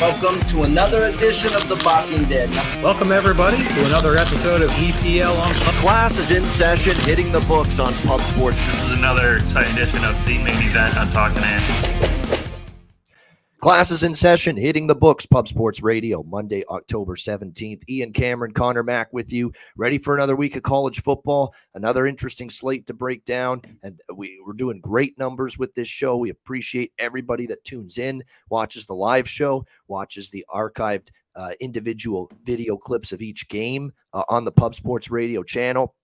Welcome to another edition of The Barking Dead. Welcome, everybody, to another episode of EPL on Class is in session, hitting the books on Pub Sports. This is another exciting edition of the main event on Talking Andy. Class is in session, hitting the books, Pub Sports Radio, Monday, October 17th. Ian Cameron, Conor Mac with you, ready for another week of college football, another interesting slate to break down, and we're doing great numbers with this show. We appreciate everybody that tunes in, watches the live show, watches the archived individual video clips of each game on the Pub Sports Radio channel.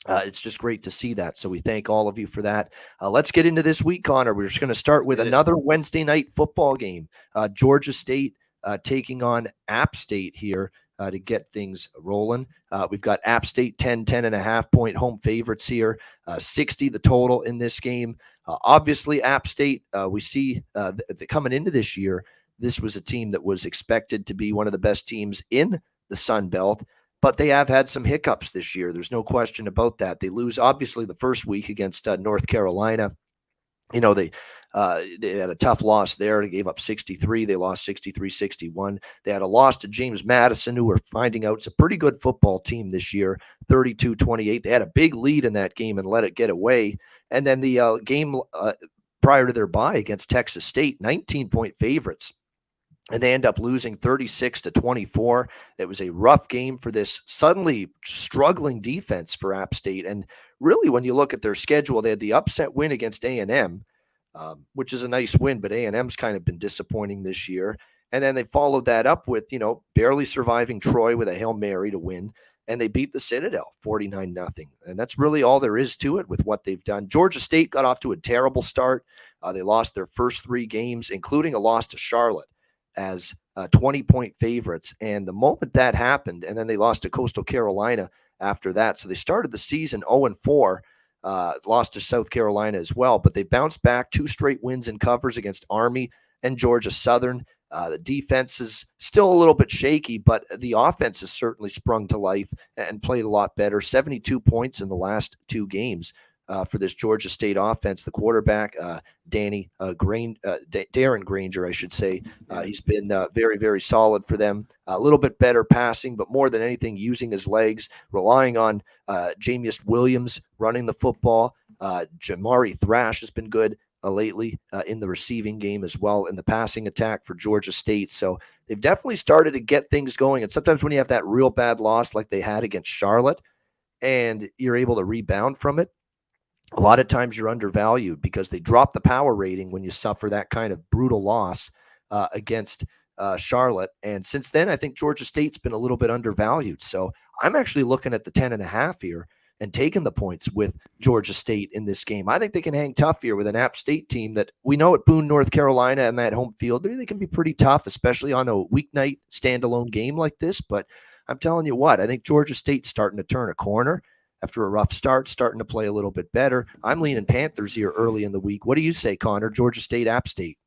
It's just great to see that. So we thank all of you for that. Let's get into this week, Connor. We're just going to start with another Wednesday night football game. Georgia State taking on App State here to get things rolling. We've got App State 10.5 point home favorites here. 60 the total in this game. Obviously, App State, we see coming into this year, this was a team that was expected to be one of the best teams in the Sun Belt. But they have had some hiccups this year. There's no question about that. They lose, obviously, the first week against North Carolina. You know, they had a tough loss there. They gave up 63. They lost 63-61. They had a loss to James Madison, who we're finding out is a pretty good football team this year, 32-28. They had a big lead in that game and let it get away. And then the game prior to their bye against Texas State, 19-point favorites. And they end up losing 36-24. It was a rough game for this suddenly struggling defense for App State. And really, when you look at their schedule, they had the upset win against A&M, which is a nice win, but A&M's kind of been disappointing this year. And then they followed that up with, barely surviving Troy with a Hail Mary to win. And they beat the Citadel 49-0. And that's really all there is to it with what they've done. Georgia State got off to a terrible start. They lost their first 3 games, including a loss to Charlotte, as 20-point favorites. And the moment that happened, and then they lost to Coastal Carolina after that. So they started the season 0-4, lost to South Carolina as well, but they bounced back 2 straight wins and covers against Army and Georgia Southern. The defense is still a little bit shaky, but the offense has certainly sprung to life and played a lot better. 72 points in the last 2 games. For this Georgia State offense. The quarterback, Darren Granger, I should say, he's been very, very solid for them. A little bit better passing, but more than anything, using his legs, relying on Jamius Williams running the football. Jamari Thrash has been good lately in the receiving game as well, in the passing attack for Georgia State. So they've definitely started to get things going. And sometimes when you have that real bad loss like they had against Charlotte, and you're able to rebound from it, a lot of times you're undervalued because they drop the power rating when you suffer that kind of brutal loss against Charlotte. And since then, I think Georgia State's been a little bit undervalued. So I'm actually looking at the 10.5 here and taking the points with Georgia State in this game. I think they can hang tough here with an App State team that we know at Boone, North Carolina, and that home field, they can be pretty tough, especially on a weeknight standalone game like this. But I'm telling you what, I think Georgia State's starting to turn a corner. After a rough start, starting to play a little bit better. I'm leaning Panthers here early in the week. What do you say, Connor? Georgia State, App State.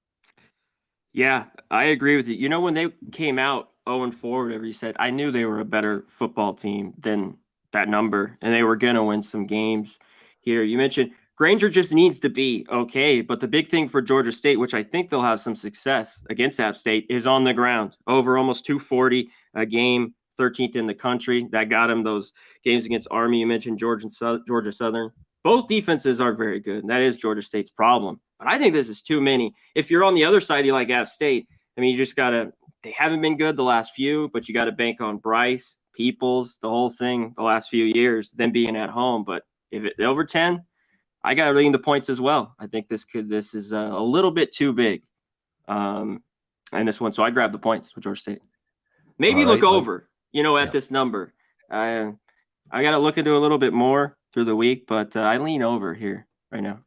Yeah, I agree with you. When they came out 0-4, whatever you said, I knew they were a better football team than that number, and they were going to win some games here. You mentioned Granger just needs to be okay, but the big thing for Georgia State, which I think they'll have some success against App State, is on the ground. Over almost 240 a game. 13th in the country. That got him those games against Army. You mentioned Georgia Southern. Both defenses are very good, and that is Georgia State's problem. But I think this is too many. If you're on the other side, you like App State, you just got to – they haven't been good the last few, but you got to bank on Bryce, Peoples, the whole thing the last few years, them being at home. But if it's over 10, I got to lean the points as well. I think this is a little bit too big and this one. So I grab the points for Georgia State. Maybe look over. At this number. I got to look into a little bit more through the week, but I lean over here right now.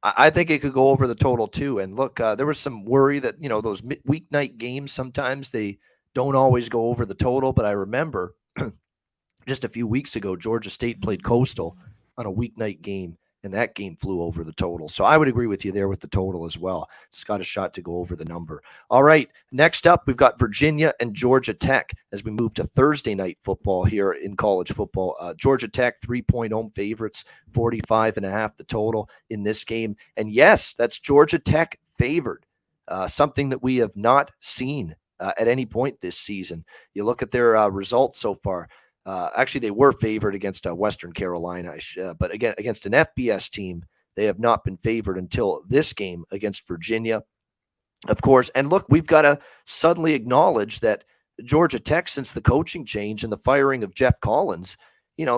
I think it could go over the total too. And look, there was some worry that, those weeknight games, sometimes they don't always go over the total. But I remember just a few weeks ago, Georgia State played Coastal on a weeknight game, and that game flew over the total. So I would agree with you there with the total as well. It's got a shot to go over the number. All right, next up, we've got Virginia and Georgia Tech as we move to Thursday night football here in college football. Georgia Tech, 3-point home favorites, 45.5 the total in this game. And yes, that's Georgia Tech favored, something that we have not seen at any point this season. You look at their results so far. Actually, they were favored against Western Carolina, but again, against an FBS team, they have not been favored until this game against Virginia, of course. And look, we've got to suddenly acknowledge that Georgia Tech, since the coaching change and the firing of Jeff Collins,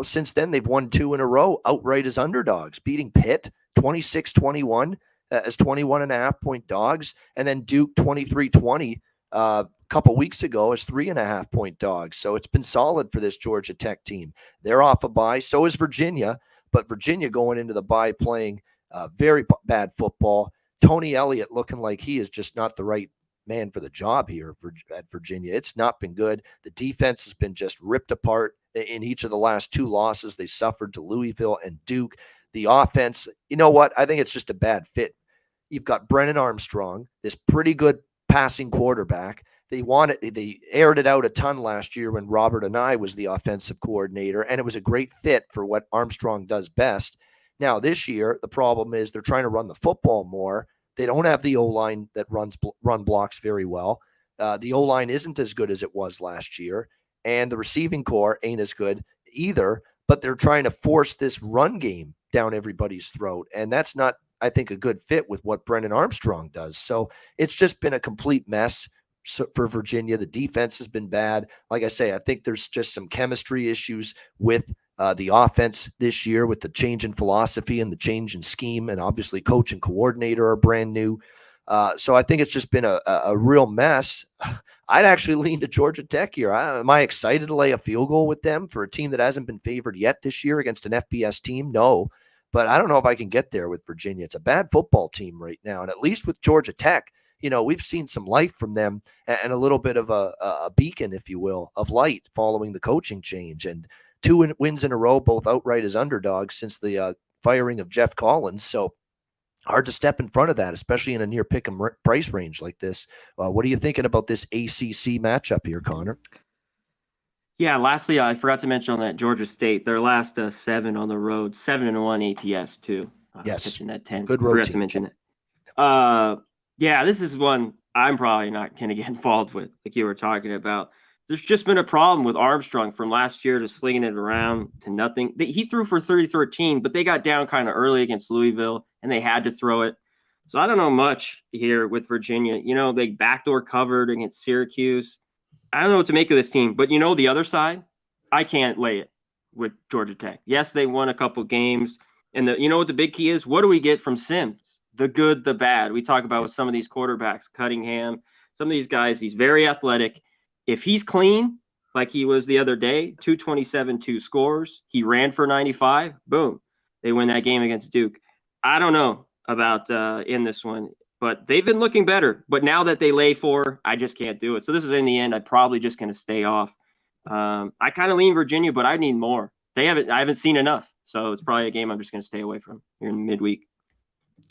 since then they've won 2 in a row outright as underdogs, beating Pitt 26-21 as 21.5-point dogs, and then Duke 23-20 a couple weeks ago as 3.5-point dogs. So it's been solid for this Georgia Tech team. They're off a bye. So is Virginia, but Virginia going into the bye playing very bad football. Tony Elliott looking like he is just not the right man for the job here at Virginia. It's not been good. The defense has been just ripped apart in each of the last 2 losses they suffered to Louisville and Duke. The offense, you know what? I think it's just a bad fit. You've got Brennan Armstrong, this pretty good passing quarterback. They aired it out a ton last year when Robert Anae was the offensive coordinator, and it was a great fit for what Armstrong does best. Now, this year, the problem is they're trying to run the football more. They don't have the O-line that run blocks very well. The O-line isn't as good as it was last year, and the receiving core ain't as good either, but they're trying to force this run game down everybody's throat, and that's not, I think, a good fit with what Brennan Armstrong does. So it's just been a complete mess for Virginia. The defense has been bad. Like I say, I think there's just some chemistry issues with the offense this year with the change in philosophy and the change in scheme, and obviously coach and coordinator are brand new. So I think it's just been a real mess. I'd actually lean to Georgia Tech here. Am I excited to lay a field goal with them for a team that hasn't been favored yet this year against an FBS team? No, but I don't know if I can get there with Virginia. It's a bad football team right now, and at least with Georgia Tech, we've seen some life from them and a little bit of a beacon, if you will, of light following the coaching change. And 2 wins in a row, both outright as underdogs since the firing of Jeff Collins. So hard to step in front of that, especially in a near pick 'em price range like this. What are you thinking about this ACC matchup here, Connor? Yeah, lastly, I forgot to mention on that Georgia State, their last 7 on the road, 7-1 ATS too. Yes, pitching that 10. Good road forgot team. to mention that. Yeah, this is one I'm probably not going to get involved with, like you were talking about. There's just been a problem with Armstrong from last year to slinging it around to nothing. He threw for 30-13, but they got down kind of early against Louisville, and they had to throw it. So I don't know much here with Virginia. They backdoor covered against Syracuse. I don't know what to make of this team, but the other side, I can't lay it with Georgia Tech. Yes, they won a couple games, and what the big key is? What do we get from Sims? The good, the bad. We talk about with some of these quarterbacks, Cunningham, some of these guys, he's very athletic. If he's clean, like he was the other day, 227, 2 scores, he ran for 95, boom, they win that game against Duke. I don't know about in this one, but they've been looking better. But now that they lay 4, I just can't do it. So this is, in the end, I'm probably just going to stay off. I kind of lean Virginia, but I need more. I haven't seen enough. So it's probably a game I'm just going to stay away from here in midweek.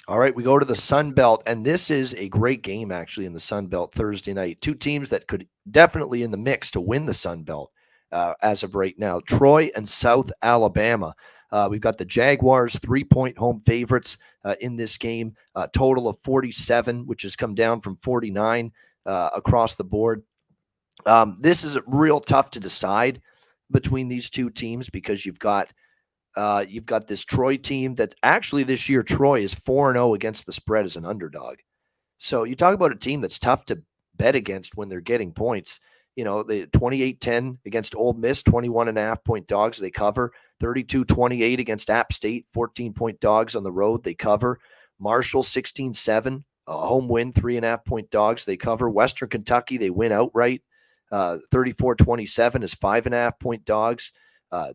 All right, we go to the Sun Belt, and this is a great game, actually, in the Sun Belt Thursday night. 2 teams that could definitely in the mix to win the Sun Belt as of right now, Troy and South Alabama. We've got the Jaguars 3-point home favorites in this game, a total of 47, which has come down from 49 across the board. This is real tough to decide between these 2 teams because you've got this Troy team that actually this year Troy is 4-0 against the spread as an underdog. So you talk about a team that's tough to bet against when they're getting points. The 28-10 against Ole Miss, 21.5-point dogs, they cover. 32-28 against App State, 14-point dogs on the road, they cover. Marshall, 16-7, a home win, 3.5-point dogs, they cover. Western Kentucky, they win outright. 34-27 is 5.5-point dogs.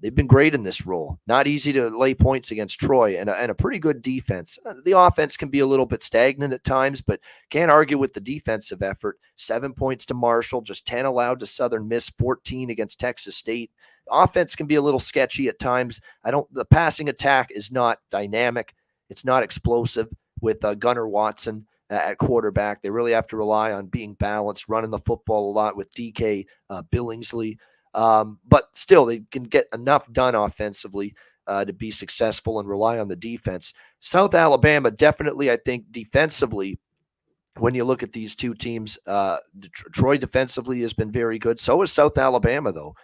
They've been great in this role. Not easy to lay points against Troy and a pretty good defense. The offense can be a little bit stagnant at times, but can't argue with the defensive effort. 7 points to Marshall, just 10 allowed to Southern Miss, 14 against Texas State. Offense can be a little sketchy at times. The passing attack is not dynamic. It's not explosive with Gunnar Watson at quarterback. They really have to rely on being balanced, running the football a lot with DK Billingsley. But still, they can get enough done offensively to be successful and rely on the defense. South Alabama definitely, I think, defensively when you look at these two teams, Troy defensively has been very good. So is South Alabama, though.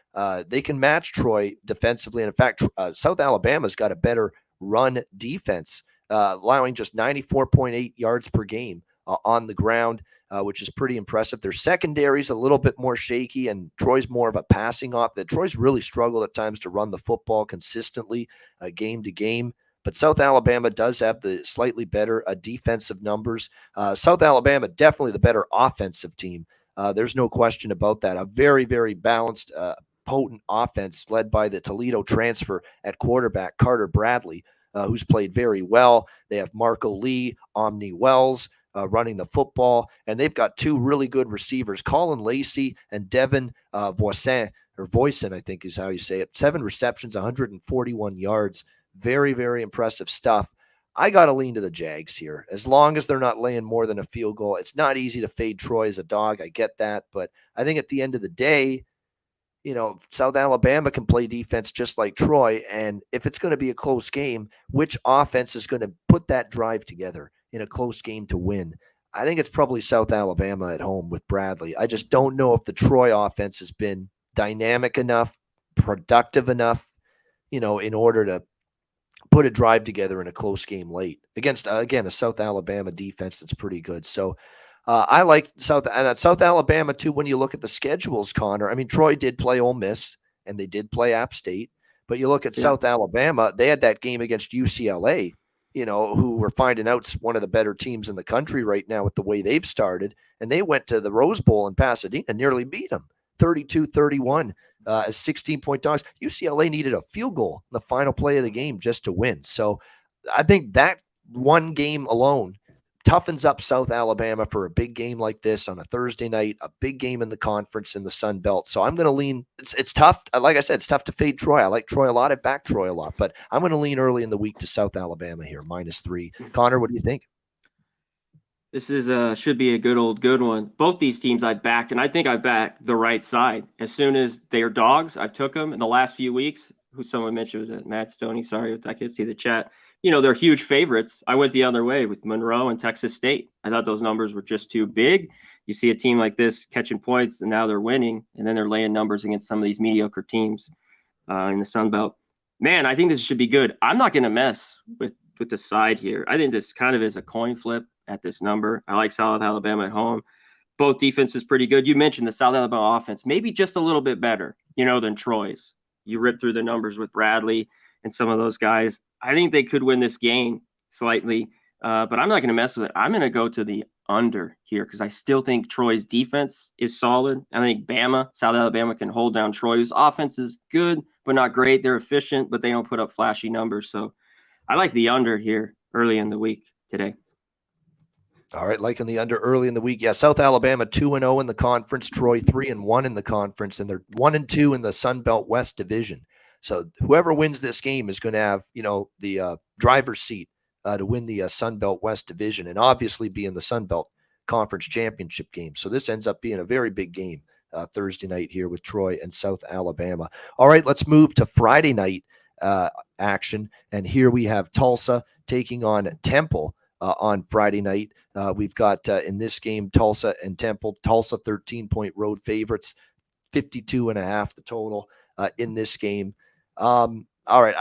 They can match Troy defensively. And in fact, South Alabama's got a better run defense, allowing just 94.8 yards per game on the ground, which is pretty impressive. Their secondary is a little bit more shaky, and Troy's more of a passing off. Troy's really struggled at times to run the football consistently game to game. But South Alabama does have the slightly better defensive numbers. South Alabama, definitely the better offensive team. There's no question about that. A very, very balanced, potent offense led by the Toledo transfer at quarterback, Carter Bradley, who's played very well. They have Marco Lee, Omni Wells running the football, and they've got two really good receivers, Colin Lacey and Devin Voisin, I think is how you say it. 7 receptions, 141 yards. Very, very impressive stuff. I got to lean to the Jags here. As long as they're not laying more than a field goal. It's not easy to fade Troy as a dog. I get that. But I think at the end of the day, South Alabama can play defense just like Troy. And if it's going to be a close game, which offense is going to put that drive together in a close game to win? I think it's probably South Alabama at home with Bradley. I just don't know if the Troy offense has been dynamic enough, productive enough, in order to put a drive together in a close game late against, again, a South Alabama defense that's pretty good. So I like South Alabama, too, when you look at the schedules, Connor. I mean, Troy did play Ole Miss, and they did play App State. But you look at South Alabama, they had that game against UCLA, who we're finding out's one of the better teams in the country right now with the way they've started. And they went to the Rose Bowl in Pasadena and nearly beat them, 32-31. As 16-point dogs. UCLA needed a field goal in the final play of the game just to win. So I think that one game alone toughens up South Alabama for a big game like this on a Thursday night, a big game in the conference in the Sun Belt. So I'm going to lean. It's tough. Like I said, it's tough to fade Troy. I like Troy a lot. I back Troy a lot. But I'm going to lean early in the week to South Alabama here, -3. Connor, what do you think? This is should be a good one. Both these teams I backed, and I think I backed the right side. As soon as they're dogs, I took them in the last few weeks. Who someone mentioned was it Matt Stoney? Sorry, I can't see the chat. They're huge favorites. I went the other way with Monroe and Texas State. I thought those numbers were just too big. You see a team like this catching points, and now they're winning, and then they're laying numbers against some of these mediocre teams in the Sun Belt. Man, I think this should be good. I'm not going to mess with the side here. I think this kind of is a coin flip at this number. I like South Alabama at home. Both defenses pretty good. You mentioned the South Alabama offense, maybe just a little bit better, than Troy's. You rip through the numbers with Bradley and some of those guys. I think they could win this game slightly, but I'm not going to mess with it. I'm going to go to the under here because I still think Troy's defense is solid. I think South Alabama can hold down Troy, whose offense is good, but not great. They're efficient, but they don't put up flashy numbers. So I like the under here early in the week today. All right, liking the under early in the week. Yeah, South Alabama 2-0 in the conference, Troy 3-1 in the conference, and they're 1-2 in the Sun Belt West Division. So whoever wins this game is going to have, the driver's seat to win the Sun Belt West Division and obviously be in the Sun Belt Conference Championship game. So this ends up being a very big game Thursday night here with Troy and South Alabama. All right, let's move to Friday night action, and here we have Tulsa taking on Temple. On Friday night, we've got in this game Tulsa and Temple. Tulsa 13-point road favorites, 52.5 the total in this game. All right,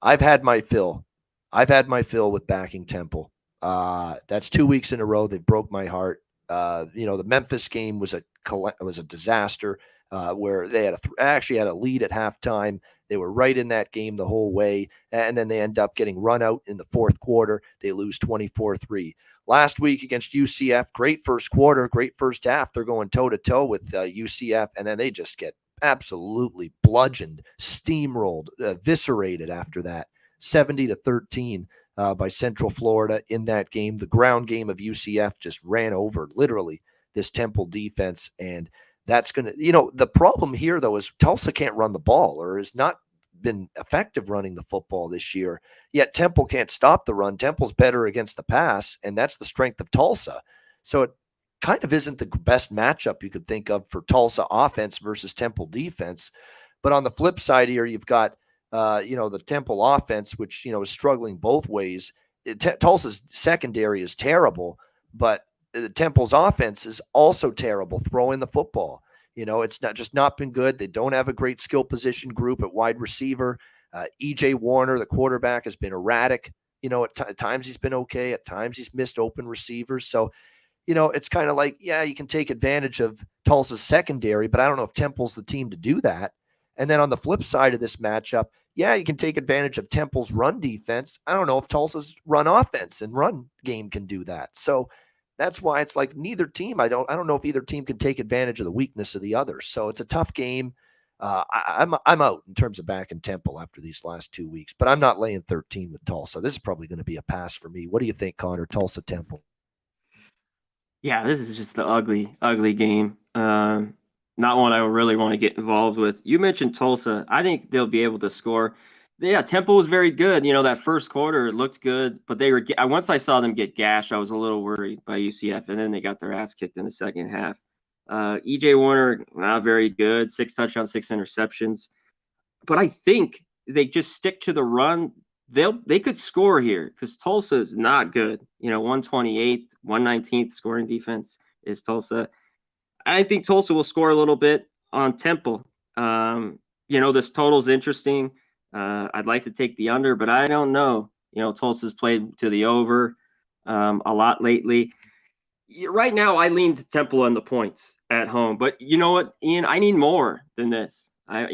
I've had my fill. I've had my fill with backing Temple. That's 2 weeks in a row. They broke my heart. The Memphis game was a disaster where they actually had a lead at halftime. They were right in that game the whole way, and then they end up getting run out in the fourth quarter. They lose 24-3. Last week against UCF, great first quarter, great first half. They're going toe-to-toe with UCF, and then they just get absolutely bludgeoned, steamrolled, eviscerated after that, 70-13 by Central Florida in that game. The ground game of UCF just ran over, literally, this Temple defense, and that's going to, the problem here, though, is Tulsa can't run the ball or has not been effective running the football this year. Yet Temple can't stop the run. Temple's better against the pass, and that's the strength of Tulsa. So it kind of isn't the best matchup you could think of for Tulsa offense versus Temple defense. But on the flip side here, you've got, the Temple offense, which, is struggling both ways. Tulsa's secondary is terrible, but Temple's offense is also terrible throwing the football. It's not been good. They don't have a great skill position group at wide receiver. EJ Warner, the quarterback, has been erratic. At times he's been okay. At times he's missed open receivers. So, it's kind of like, yeah, you can take advantage of Tulsa's secondary, but I don't know if Temple's the team to do that. And then on the flip side of this matchup, yeah, you can take advantage of Temple's run defense. I don't know if Tulsa's run offense and run game can do that. So that's why it's like neither team. I don't know if either team can take advantage of the weakness of the other. So it's a tough game. I'm out in terms of backing Temple after these last 2 weeks, but I'm not laying 13 with Tulsa. This is probably going to be a pass for me. What do you think, Connor? Tulsa Temple? Yeah, this is just the ugly game. Not one I really want to get involved with. You mentioned Tulsa. I think they'll be able to score. Yeah, Temple was very good. That first quarter looked good, but once I saw them get gashed, I was a little worried by UCF, and then they got their ass kicked in the second half. EJ Warner, not very good. 6 touchdowns, 6 interceptions. But I think they just stick to the run. They could score here because Tulsa is not good. 128th, 119th scoring defense is Tulsa. I think Tulsa will score a little bit on Temple. This total's interesting. I'd like to take the under, but I don't know. Tulsa's played to the over a lot lately. Right now, I lean to Temple on the points at home. But you know what, Ian? I need more than this. I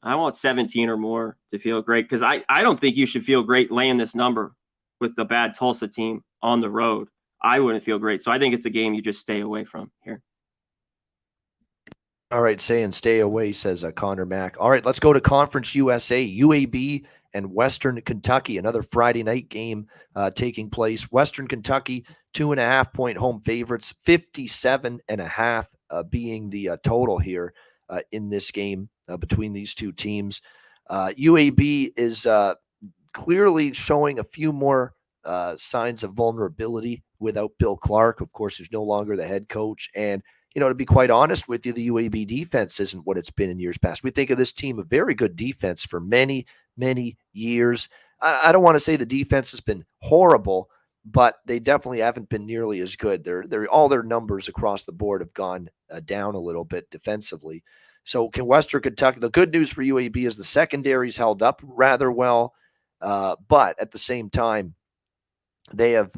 want 17 or more to feel great because I don't think you should feel great laying this number with the bad Tulsa team on the road. I wouldn't feel great. So I think it's a game you just stay away from here. All right, saying stay away, says Conor Mac. All right, let's go to Conference USA, UAB and Western Kentucky, another Friday night game taking place. Western Kentucky, 2.5-point home favorites, 57.5 being the total here in this game between these two teams. UAB is clearly showing a few more signs of vulnerability without Bill Clark, of course, who's no longer the head coach. And to be quite honest with you, the UAB defense isn't what it's been in years past. We think of this team a very good defense for many, many years. I don't want to say the defense has been horrible, but they definitely haven't been nearly as good. All their numbers across the board have gone down a little bit defensively. So can Western Kentucky, the good news for UAB is the secondary's held up rather well, but at the same time, they have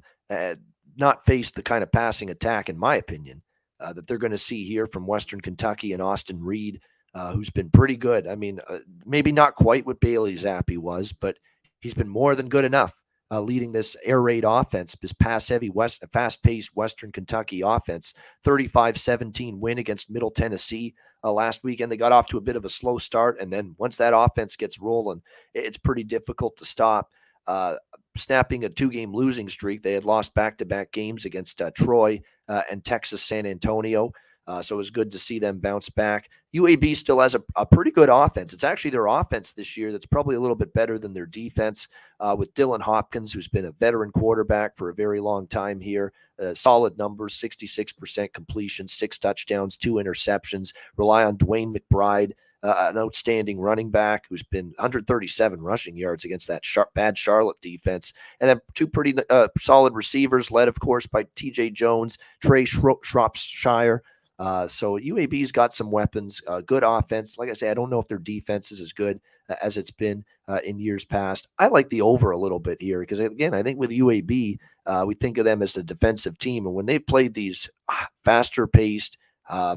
not faced the kind of passing attack, in my opinion, that they're going to see here from Western Kentucky and Austin Reed, who's been pretty good. I mean, maybe not quite what Bailey Zappi was, but he's been more than good enough leading this air raid offense, this pass-heavy, fast-paced Western Kentucky offense. 35-17 win against Middle Tennessee last weekend. They got off to a bit of a slow start, and then once that offense gets rolling, it's pretty difficult to stop. Snapping a 2-game losing streak. They had lost back-to-back games against Troy and Texas San Antonio. So it was good to see them bounce back. UAB still has a pretty good offense. It's actually their offense this year that's probably a little bit better than their defense with Dylan Hopkins, who's been a veteran quarterback for a very long time here. Solid numbers, 66% completion, 6 touchdowns, 2 interceptions. Rely on Dwayne McBride, an outstanding running back who's been 137 rushing yards against that bad Charlotte defense. And then 2 pretty solid receivers led, of course, by TJ Jones, Trey Shropshire. So UAB's got some weapons, good offense. Like I say, I don't know if their defense is as good as it's been in years past. I like the over a little bit here because, again, I think with UAB, we think of them as a defensive team. And when they played these faster-paced,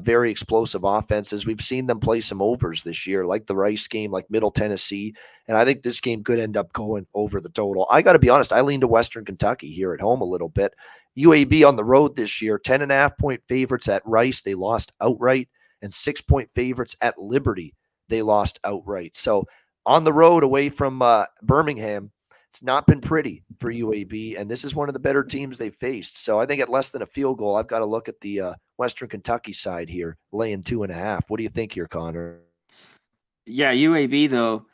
very explosive offenses, we've seen them play some overs this year, like the Rice game, like Middle Tennessee. And I think this game could end up going over the total. I got to be honest, I lean to Western Kentucky here at home a little bit. UAB on the road this year, 10.5-point favorites at Rice. They lost outright, and 6-point favorites at Liberty. They lost outright. So on the road away from Birmingham, it's not been pretty for UAB, and this is one of the better teams they've faced. So I think at less than a field goal, I've got to look at the Western Kentucky side here, laying 2.5. What do you think here, Connor? Yeah, UAB, though,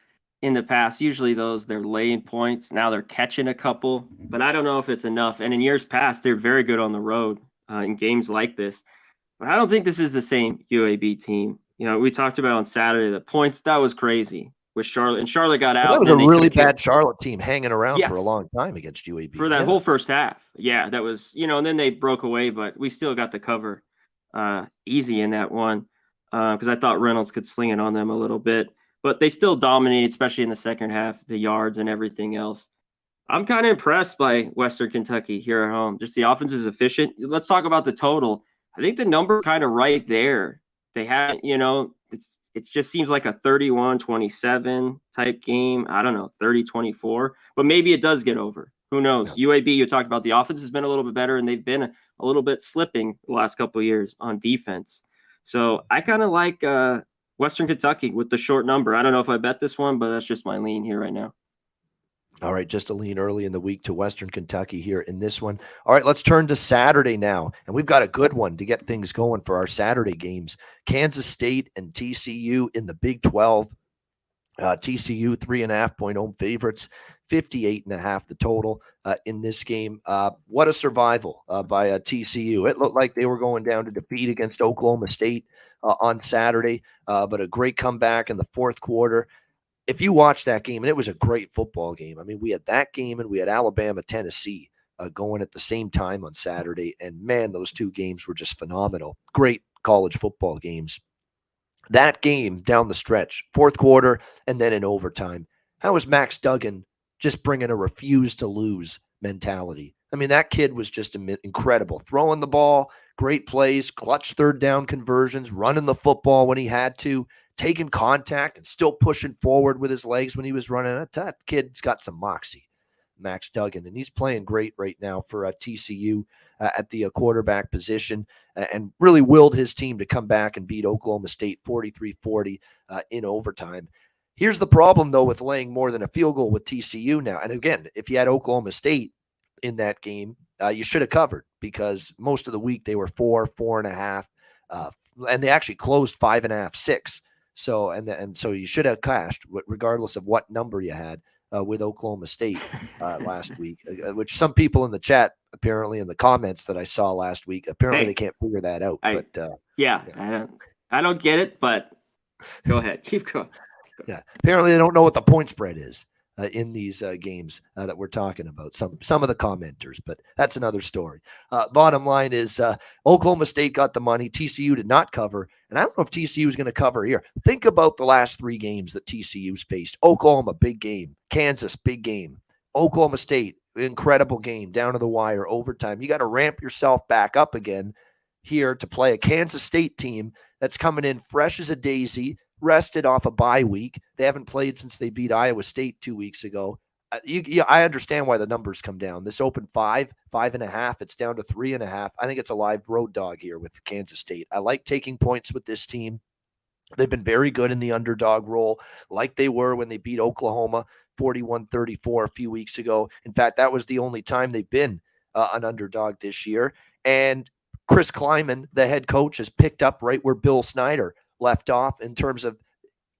in the past, usually they're laying points. Now they're catching a couple, but I don't know if it's enough. And in years past, they're very good on the road in games like this. But I don't think this is the same UAB team. We talked about on Saturday, the points, that was crazy. with Charlotte, and Charlotte got Well, out. that was And a then they really took care bad Charlotte team hanging around for a Yes, long time against UAB. for that whole first half. Yeah, that was, and then they broke away, but we still got the cover easy in that one because I thought Reynolds could sling it on them a little bit. But they still dominated, especially in the second half, the yards and everything else. I'm kind of impressed by Western Kentucky here at home. Just the offense is efficient. Let's talk about the total. I think the number kind of right there. They haven't, it just seems like a 31-27 type game. I don't know, 30-24, but maybe it does get over. Who knows? Yeah. UAB, you talked about the offense has been a little bit better, and they've been a little bit slipping the last couple of years on defense. So I kind of like Western Kentucky with the short number. I don't know if I bet this one, but that's just my lean here right now. All right, just a lean early in the week to Western Kentucky here in this one. All right, let's turn to Saturday now, and we've got a good one to get things going for our Saturday games. Kansas State and TCU in the Big 12. TCU 3.5-point home favorites, 58.5 the total in this game. What a survival by TCU. It looked like they were going down to defeat against Oklahoma State on Saturday, but a great comeback in the fourth quarter. If you watch that game, and it was a great football game. I mean, we had that game and we had Alabama, Tennessee going at the same time on Saturday. And man, those two games were just phenomenal. Great college football games. That game down the stretch, fourth quarter, and then in overtime. How was Max Duggan just bringing a refuse to lose mentality? I mean, that kid was just incredible. Throwing the ball, great plays, clutch third down conversions, running the football when he had to, taking contact and still pushing forward with his legs when he was running. That kid's got some moxie, Max Duggan, and he's playing great right now for TCU at the quarterback position and really willed his team to come back and beat Oklahoma State 43-40 in overtime. Here's the problem, though, with laying more than a field goal with TCU now. And again, if you had Oklahoma State in that game, you should have covered because most of the week they were 4.5, and they actually closed 5.5, 6. So so you should have cashed regardless of what number you had with Oklahoma State last week, which some people in the chat, apparently in the comments that I saw last week, apparently they can't figure that out. I don't get it, but go ahead. Keep going. Yeah, apparently they don't know what the point spread is in these games that we're talking about. Some of the commenters, but that's another story. Bottom line is Oklahoma State got the money. TCU did not cover, and I don't know if TCU is going to cover here. Think about the last three games that TCU's faced. Oklahoma, big game. Kansas, big game. Oklahoma State, incredible game, down to the wire, overtime. You got to ramp yourself back up again here to play a Kansas State team that's coming in fresh as a daisy, rested off a bye week. They haven't played since they beat Iowa State 2 weeks ago. I understand why the numbers come down. This opened 5.5. It's down to 3.5. I think it's a live road dog here with Kansas State. I like taking points with this team. They've been very good in the underdog role, like they were when they beat Oklahoma 41-34 a few weeks ago. In fact, that was the only time they've been an underdog this year. And Chris Kleiman, the head coach, has picked up right where Bill Snyder left off in terms of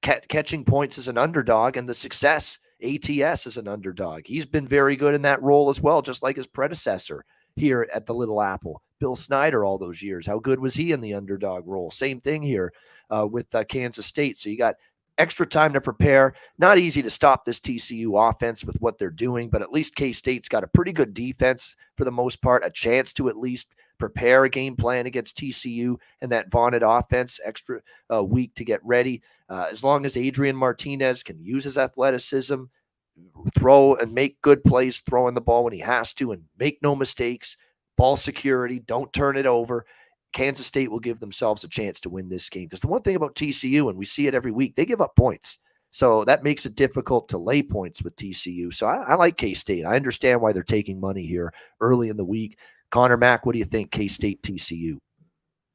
catching points as an underdog and the success ATS as an underdog. He's been very good in that role as well, just like his predecessor here at the Little Apple, Bill Snyder, all those years. How good was he in the underdog role? Same thing here with Kansas State. So you got extra time to prepare. Not easy to stop this TCU offense with what they're doing, but at least K-State's got a pretty good defense for the most part, a chance to at least prepare a game plan against TCU and that vaunted offense, extra week to get ready. As long as Adrian Martinez can use his athleticism, throw and make good plays throwing the ball when he has to and make no mistakes, ball security, don't turn it over, Kansas State will give themselves a chance to win this game. Because the one thing about TCU, and we see it every week, they give up points. So that makes it difficult to lay points with TCU. So I like K-State. I understand why they're taking money here early in the week. Conor Mac, what do you think, K-State, TCU?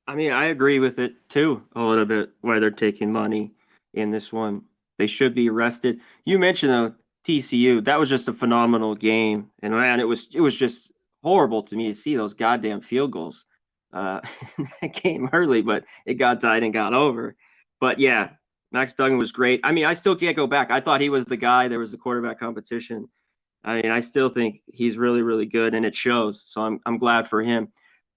I mean, I agree with it too a little bit, why they're taking money in this one. They should be rested. You mentioned though, TCU, that was just a phenomenal game. And man, it was just horrible to me to see those goddamn field goals. That came early, but it got tied and got over. But yeah, Max Duggan was great. I mean, I still can't go back. I thought he was the guy. There was a quarterback competition. I mean, I still think he's really, really good, and it shows. So I'm glad for him.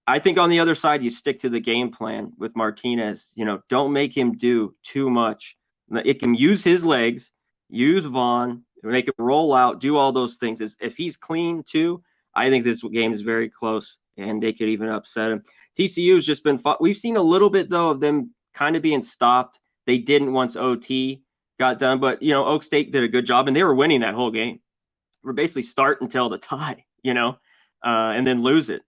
I think on the other side, you stick to the game plan with Martinez. Don't make him do too much. It can use his legs. use Vaughn, make him roll out, do all those things. If he's clean too, I think this game is very close, and they could even upset him. TCU's just been fun. We've seen a little bit, though, of them kind of being stopped. They didn't once OT got done, but, Oak State did a good job, and they were winning that whole game. We're basically start until the tie, and then lose it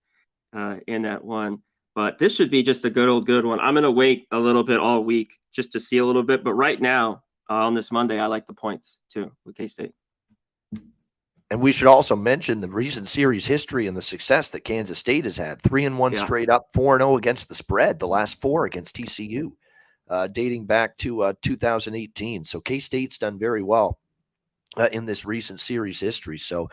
in that one. But this should be just a good one. I'm going to wait a little bit all week just to see a little bit. But right now, on this Monday, I like the points, too, with K-State. And we should also mention the recent series history and the success that Kansas State has had. 3-1 straight up, 4-0 against the spread, the last 4 against TCU, dating back to 2018. So K-State's done very well in this recent series history. So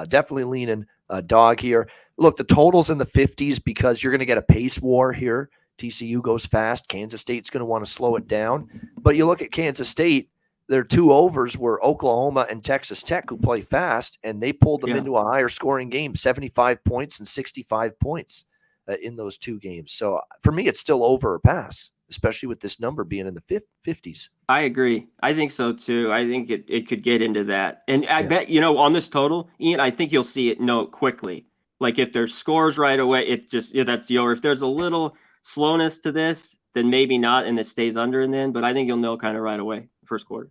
definitely leaning dog here. Look, the total's in the 50s because you're going to get a pace war here. TCU goes fast. Kansas State's going to want to slow it down. But you look at Kansas State, their 2 overs were Oklahoma and Texas Tech, who play fast, and they pulled them into a higher scoring game, 75 points and 65 points in those 2 games. So for me, it's still over or pass, especially with this number being in the 50s. I agree. I think so too. I think it could get into that. And I bet, on this total, Ian, I think you'll see it quickly. Like if there's scores right away, it just, that's the over. If there's a little slowness to this, then maybe not, and it stays under in the end. But I think you'll know kind of right away, first quarter.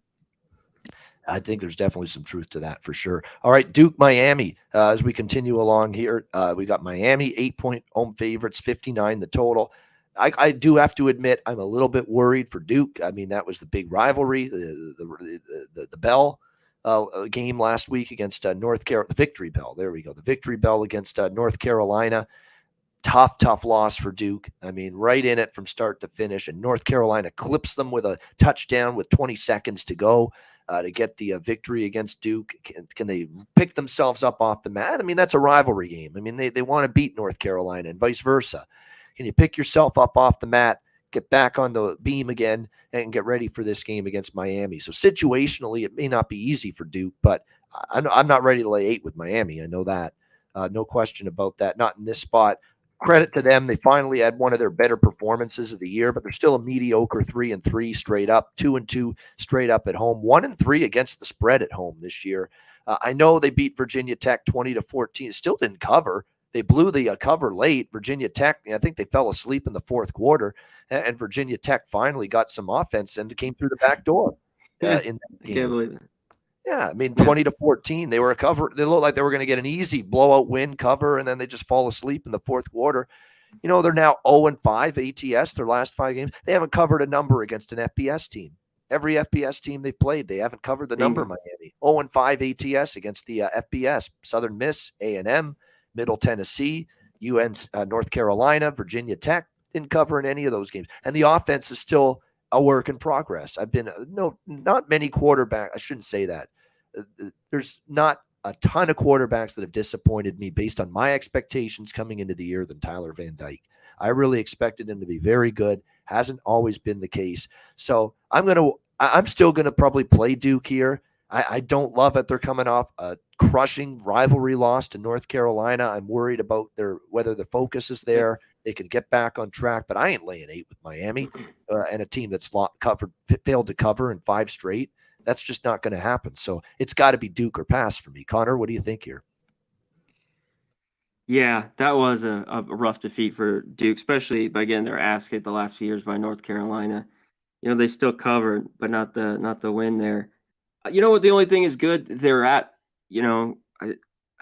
I think there's definitely some truth to that for sure. All right, Duke, Miami. As we continue along here, we got Miami 8-point home favorites, 59 the total. I do have to admit I'm a little bit worried for Duke. I mean, that was the big rivalry, the bell game last week against North Carolina. The victory bell. There we go. The victory bell against North Carolina. Tough loss for Duke. I mean, right in it from start to finish, and North Carolina clips them with a touchdown with 20 seconds to go. To get the victory against Duke. Can they pick themselves up off the mat? I mean, that's a rivalry game. I mean, they want to beat North Carolina and vice versa. Can you pick yourself up off the mat, get back on the beam again, and get ready for this game against Miami? So situationally, it may not be easy for Duke, but I'm not ready to lay 8 with Miami. I know that. No question about that. Not in this spot. Credit to them. They finally had one of their better performances of the year, but they're still a mediocre 3-3 straight up, 2-2 straight up at home, 1-3 against the spread at home this year. I know they beat Virginia Tech 20-14. It still didn't cover. They blew the cover late. Virginia Tech, I think they fell asleep in the fourth quarter, and Virginia Tech finally got some offense and came through the back door in that game. I can't believe it. Yeah, I mean, 20-14. They were a cover. They looked like they were going to get an easy blowout win cover, and then they just fall asleep in the fourth quarter. They're now 0-5 ATS, their last 5 games. They haven't covered a number against an FBS team. Every FBS team they've played, they haven't covered the number, Miami. 0-5 ATS against the FBS. Southern Miss, A&M, Middle Tennessee, North Carolina, Virginia Tech. Didn't cover in any of those games. And the offense is still a work in progress. Not many quarterbacks. I shouldn't say that. There's not a ton of quarterbacks that have disappointed me based on my expectations coming into the year than Tyler Van Dyke. I really expected him to be very good. Hasn't always been the case. So I'm still gonna probably play Duke here. I don't love it. They're coming off a crushing rivalry loss to North Carolina. I'm worried about whether the focus is there. They can get back on track, but I ain't laying 8 with Miami and a team that's failed to cover in 5 straight. That's just not going to happen. So it's got to be Duke or pass for me. Connor, what do you think here? Yeah, that was a rough defeat for Duke, especially by getting their ass kicked the last few years by North Carolina. They still covered, but not the win there. You know what? The only thing is good they're at.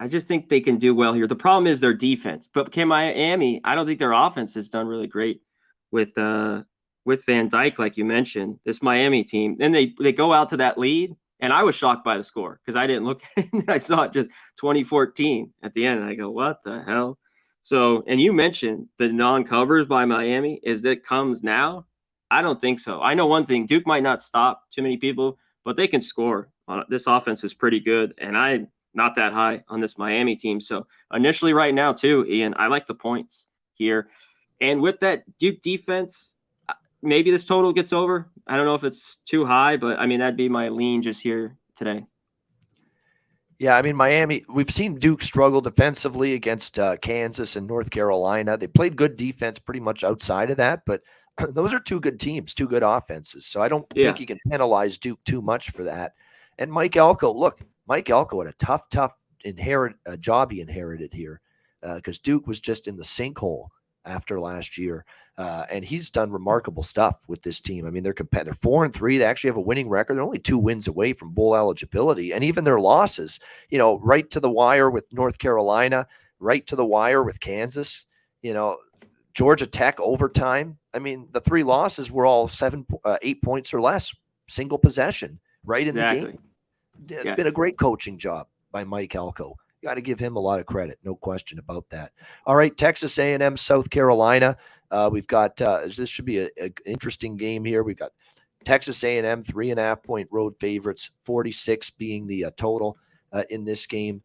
I just think they can do well here. The problem is their defense. But Miami, I don't think their offense has done really great with Van Dyke, like you mentioned. This Miami team, then they go out to that lead, and I was shocked by the score because I didn't look at it. I saw it just 2014 at the end, and I go, what the hell? So, and you mentioned the non-covers by Miami. Is that comes now? I don't think so. I know one thing: Duke might not stop too many people, but they can score. This offense is pretty good, and I'm not that high on this Miami team. So initially right now too, Ian, I like the points here. And with that Duke defense, maybe this total gets over. I don't know if it's too high, but I mean, that'd be my lean just here today. Yeah, I mean, Miami, we've seen Duke struggle defensively against Kansas and North Carolina. They played good defense pretty much outside of that, but those are 2 good teams, 2 good offenses. So I don't think you can penalize Duke too much for that. And Mike Elko, look, Mike Elko had a tough job he inherited here because Duke was just in the sinkhole after last year. And he's done remarkable stuff with this team. I mean, they're 4-3. They actually have a winning record. They're only 2 wins away from bowl eligibility. And even their losses, right to the wire with North Carolina, right to the wire with Kansas, Georgia Tech overtime. I mean, the 3 losses were all 8 points or less, single possession, right in the game. It's been a great coaching job by Mike Elko. You got to give him a lot of credit, no question about that. All right, Texas A&M, South Carolina. We've got this should be an interesting game here. We've got Texas A&M 3.5-point road favorites, 46 being the total in this game.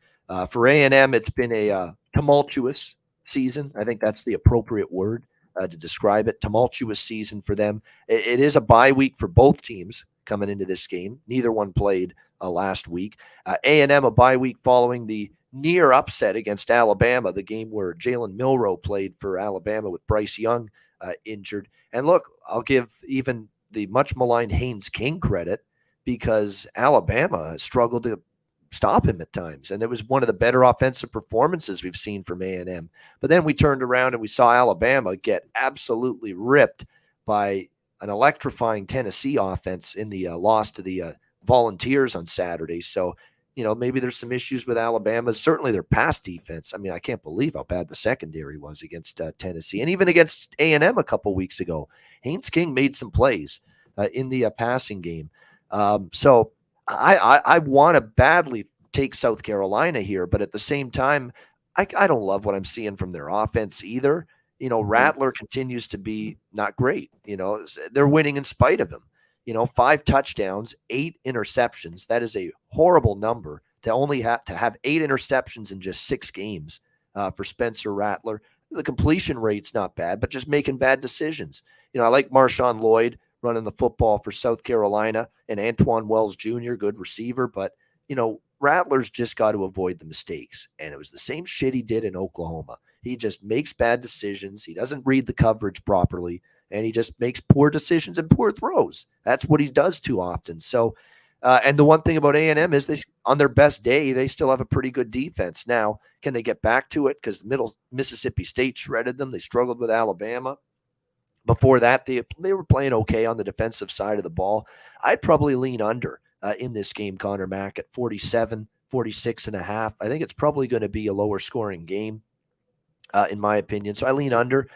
For A&M, it's been a tumultuous season. I think that's the appropriate word to describe it. Tumultuous season for them. It is a bye week for both teams coming into this game. Neither one played last week. A&M a bye week following the near upset against Alabama, the game where Jalen Milroe played for Alabama with Bryce Young injured. And look, I'll give even the much maligned Haynes King credit because Alabama struggled to stop him at times. And it was one of the better offensive performances we've seen from A&M. But then we turned around and we saw Alabama get absolutely ripped by an electrifying Tennessee offense in the loss to the Volunteers on Saturday. So, maybe there's some issues with Alabama. Certainly their pass defense. I mean, I can't believe how bad the secondary was against Tennessee. And even against A&M a couple weeks ago, Haynes King made some plays in the passing game. So I want to badly take South Carolina here, but at the same time, I don't love what I'm seeing from their offense either. Rattler continues to be not great. They're winning in spite of him. 5 touchdowns, 8 interceptions. That is a horrible number to only have 8 interceptions in just 6 games for Spencer Rattler. The completion rate's not bad, but just making bad decisions. I like Marshawn Lloyd running the football for South Carolina and Antoine Wells Jr., good receiver, but Rattler's just got to avoid the mistakes. And it was the same shit he did in Oklahoma. He just makes bad decisions. He doesn't read the coverage properly. And he just makes poor decisions and poor throws. That's what he does too often. So, and the one thing about A&M is on their best day, they still have a pretty good defense. Now, can they get back to it? Because Mississippi State shredded them. They struggled with Alabama. Before that, they were playing okay on the defensive side of the ball. I'd probably lean under in this game, Conor Mac, at 47, 46.5. I think it's probably going to be a lower scoring game, in my opinion. So I lean under.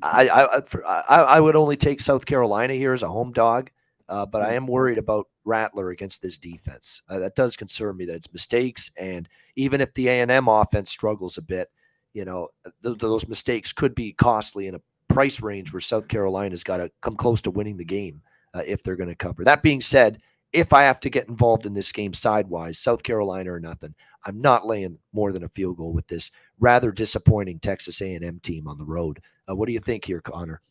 I would only take South Carolina here as a home dog, but I am worried about Rattler against this defense. That does concern me that it's mistakes, and even if the A&M offense struggles a bit, those mistakes could be costly in a price range where South Carolina's got to come close to winning the game if they're going to cover. That being said, if I have to get involved in this game sidewise, South Carolina or nothing, I'm not laying more than a field goal with this rather disappointing Texas A&M team on the road. What do you think here, Connor?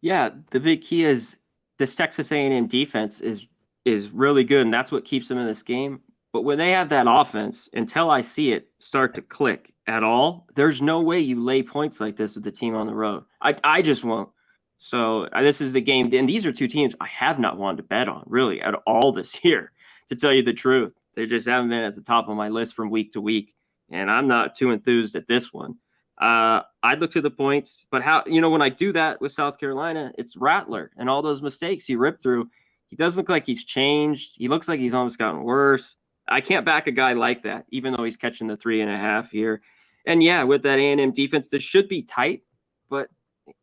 Yeah, the big key is this Texas A&M defense is really good, and that's what keeps them in this game. But when they have that offense, until I see it start to click at all, there's no way you lay points like this with the team on the road. I just won't. So this is the game, and these are 2 teams I have not wanted to bet on really at all this year, to tell you the truth. They just haven't been at the top of my list from week to week, and I'm not too enthused at this one. I'd look to the points, but when I do that with South Carolina, it's Rattler and all those mistakes he ripped through. He doesn't look like he's changed. He looks like he's almost gotten worse. I can't back a guy like that, even though he's catching the 3.5 here. And yeah, with that A&M defense, this should be tight, but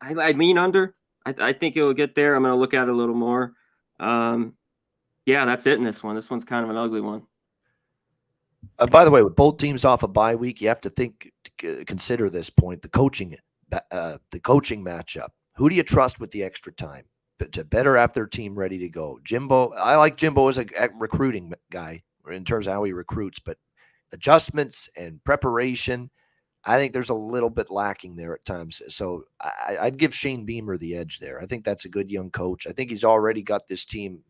I lean under. I think it'll get there. I'm going to look at it a little more. Yeah, that's it in this one. This one's kind of an ugly one. By the way, with both teams off a bye week, you have to consider this point: the coaching matchup. Who do you trust with the extra time to better have their team ready to go? Jimbo, I like Jimbo as a recruiting guy in terms of how he recruits, but adjustments and preparation, I think there's a little bit lacking there at times. So I'd give Shane Beamer the edge there. I think that's a good young coach. I think he's already got this team,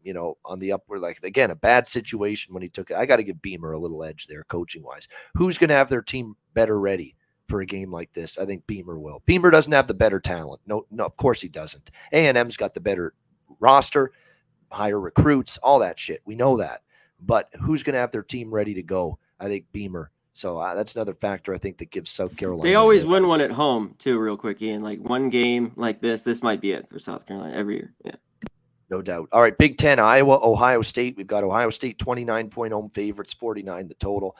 on the upward. Like, again, a bad situation when he took it. I got to give Beamer a little edge there, coaching wise. Who's going to have their team better ready for a game like this? I think Beamer will. Beamer doesn't have the better talent. No, of course he doesn't. A&M's got the better roster, higher recruits, all that shit. We know that. But who's going to have their team ready to go? I think Beamer. So that's another factor I think that gives South Carolina. They always win one at home too, real quick, Ian. Like one game like this might be it for South Carolina every year. Yeah. No doubt. All right, Big Ten, Iowa, Ohio State. We've got Ohio State 29-point home favorites, 49 the total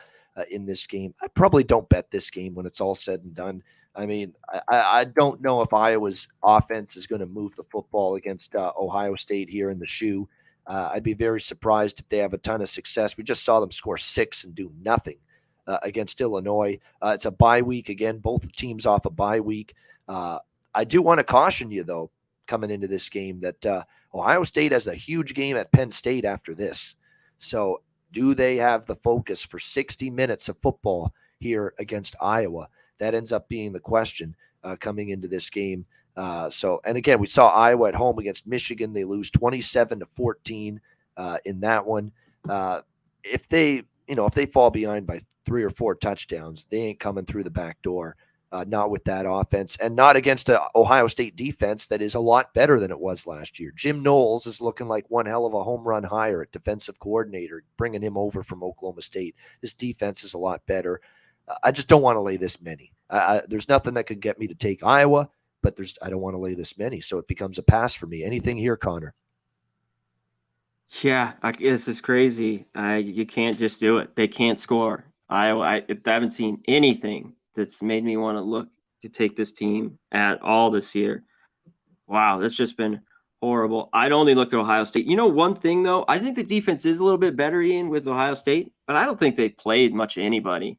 in this game. I probably don't bet this game when it's all said and done. I mean, I don't know if Iowa's offense is going to move the football against Ohio State here in the shoe. I'd be very surprised if they have a ton of success. We just saw them score 6 and do nothing against Illinois. It's a bye week. Again, both teams off a bye week. I do want to caution you, though, coming into this game that Ohio State has a huge game at Penn State after this. So do they have the focus for 60 minutes of football here against Iowa? That ends up being the question coming into this game. And again, we saw Iowa at home against Michigan. They lose 27-14 in that one. If they fall behind by 3 or 4 touchdowns, they ain't coming through the back door. Not with that offense, and not against an Ohio State defense that is a lot better than it was last year. Jim Knowles is looking like one hell of a home run hire at defensive coordinator, bringing him over from Oklahoma State. This defense is a lot better. I just don't want to lay this many. There's nothing that could get me to take Iowa, but I don't want to lay this many, so it becomes a pass for me. Anything here, Connor? Yeah, this is crazy. You can't just do it. They can't score. Iowa, I haven't seen anything that's made me want to look to take this team at all this year. Wow, that's just been horrible. I'd only look at Ohio State. You know, one thing, though, I think the defense is a little bit better, Ian, with Ohio State, but I don't think they played much anybody.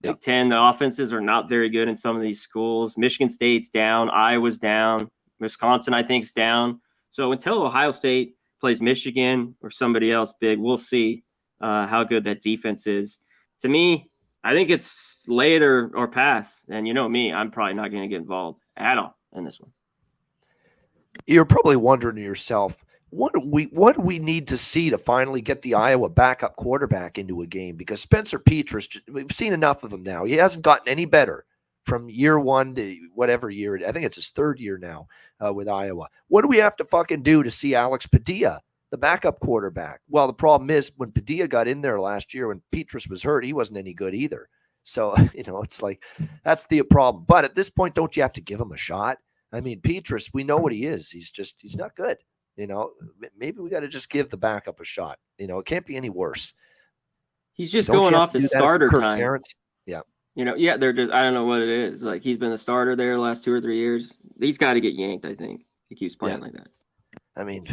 Big Ten, the offenses are not very good in some of these schools. Michigan State's down. Iowa's down. Wisconsin, I think, is down. So until Ohio State plays Michigan or somebody else big, we'll see how good that defense is. To me, I think it's late or pass. And you know me, I'm probably not going to get involved at all in this one. You're probably wondering to yourself, what do we need to see to finally get the Iowa backup quarterback into a game? Because Spencer Petras, we've seen enough of him now. He hasn't gotten any better from year one to whatever year. I think it's his 3rd year now with Iowa. What do we have to fucking do to see Alex Padilla, the backup quarterback? Well, the problem is when Padilla got in there last year, when Petras was hurt, he wasn't any good either. So, it's like that's the problem. But at this point, don't you have to give him a shot? I mean, Petras, we know what he is. He's not good. Maybe we got to just give the backup a shot. It can't be any worse. He's just going off his starter time. Parents? Yeah. They're just, I don't know what it is. Like, he's been the starter there the last 2 or 3 years. He's got to get yanked, I think. He keeps playing like that. I mean,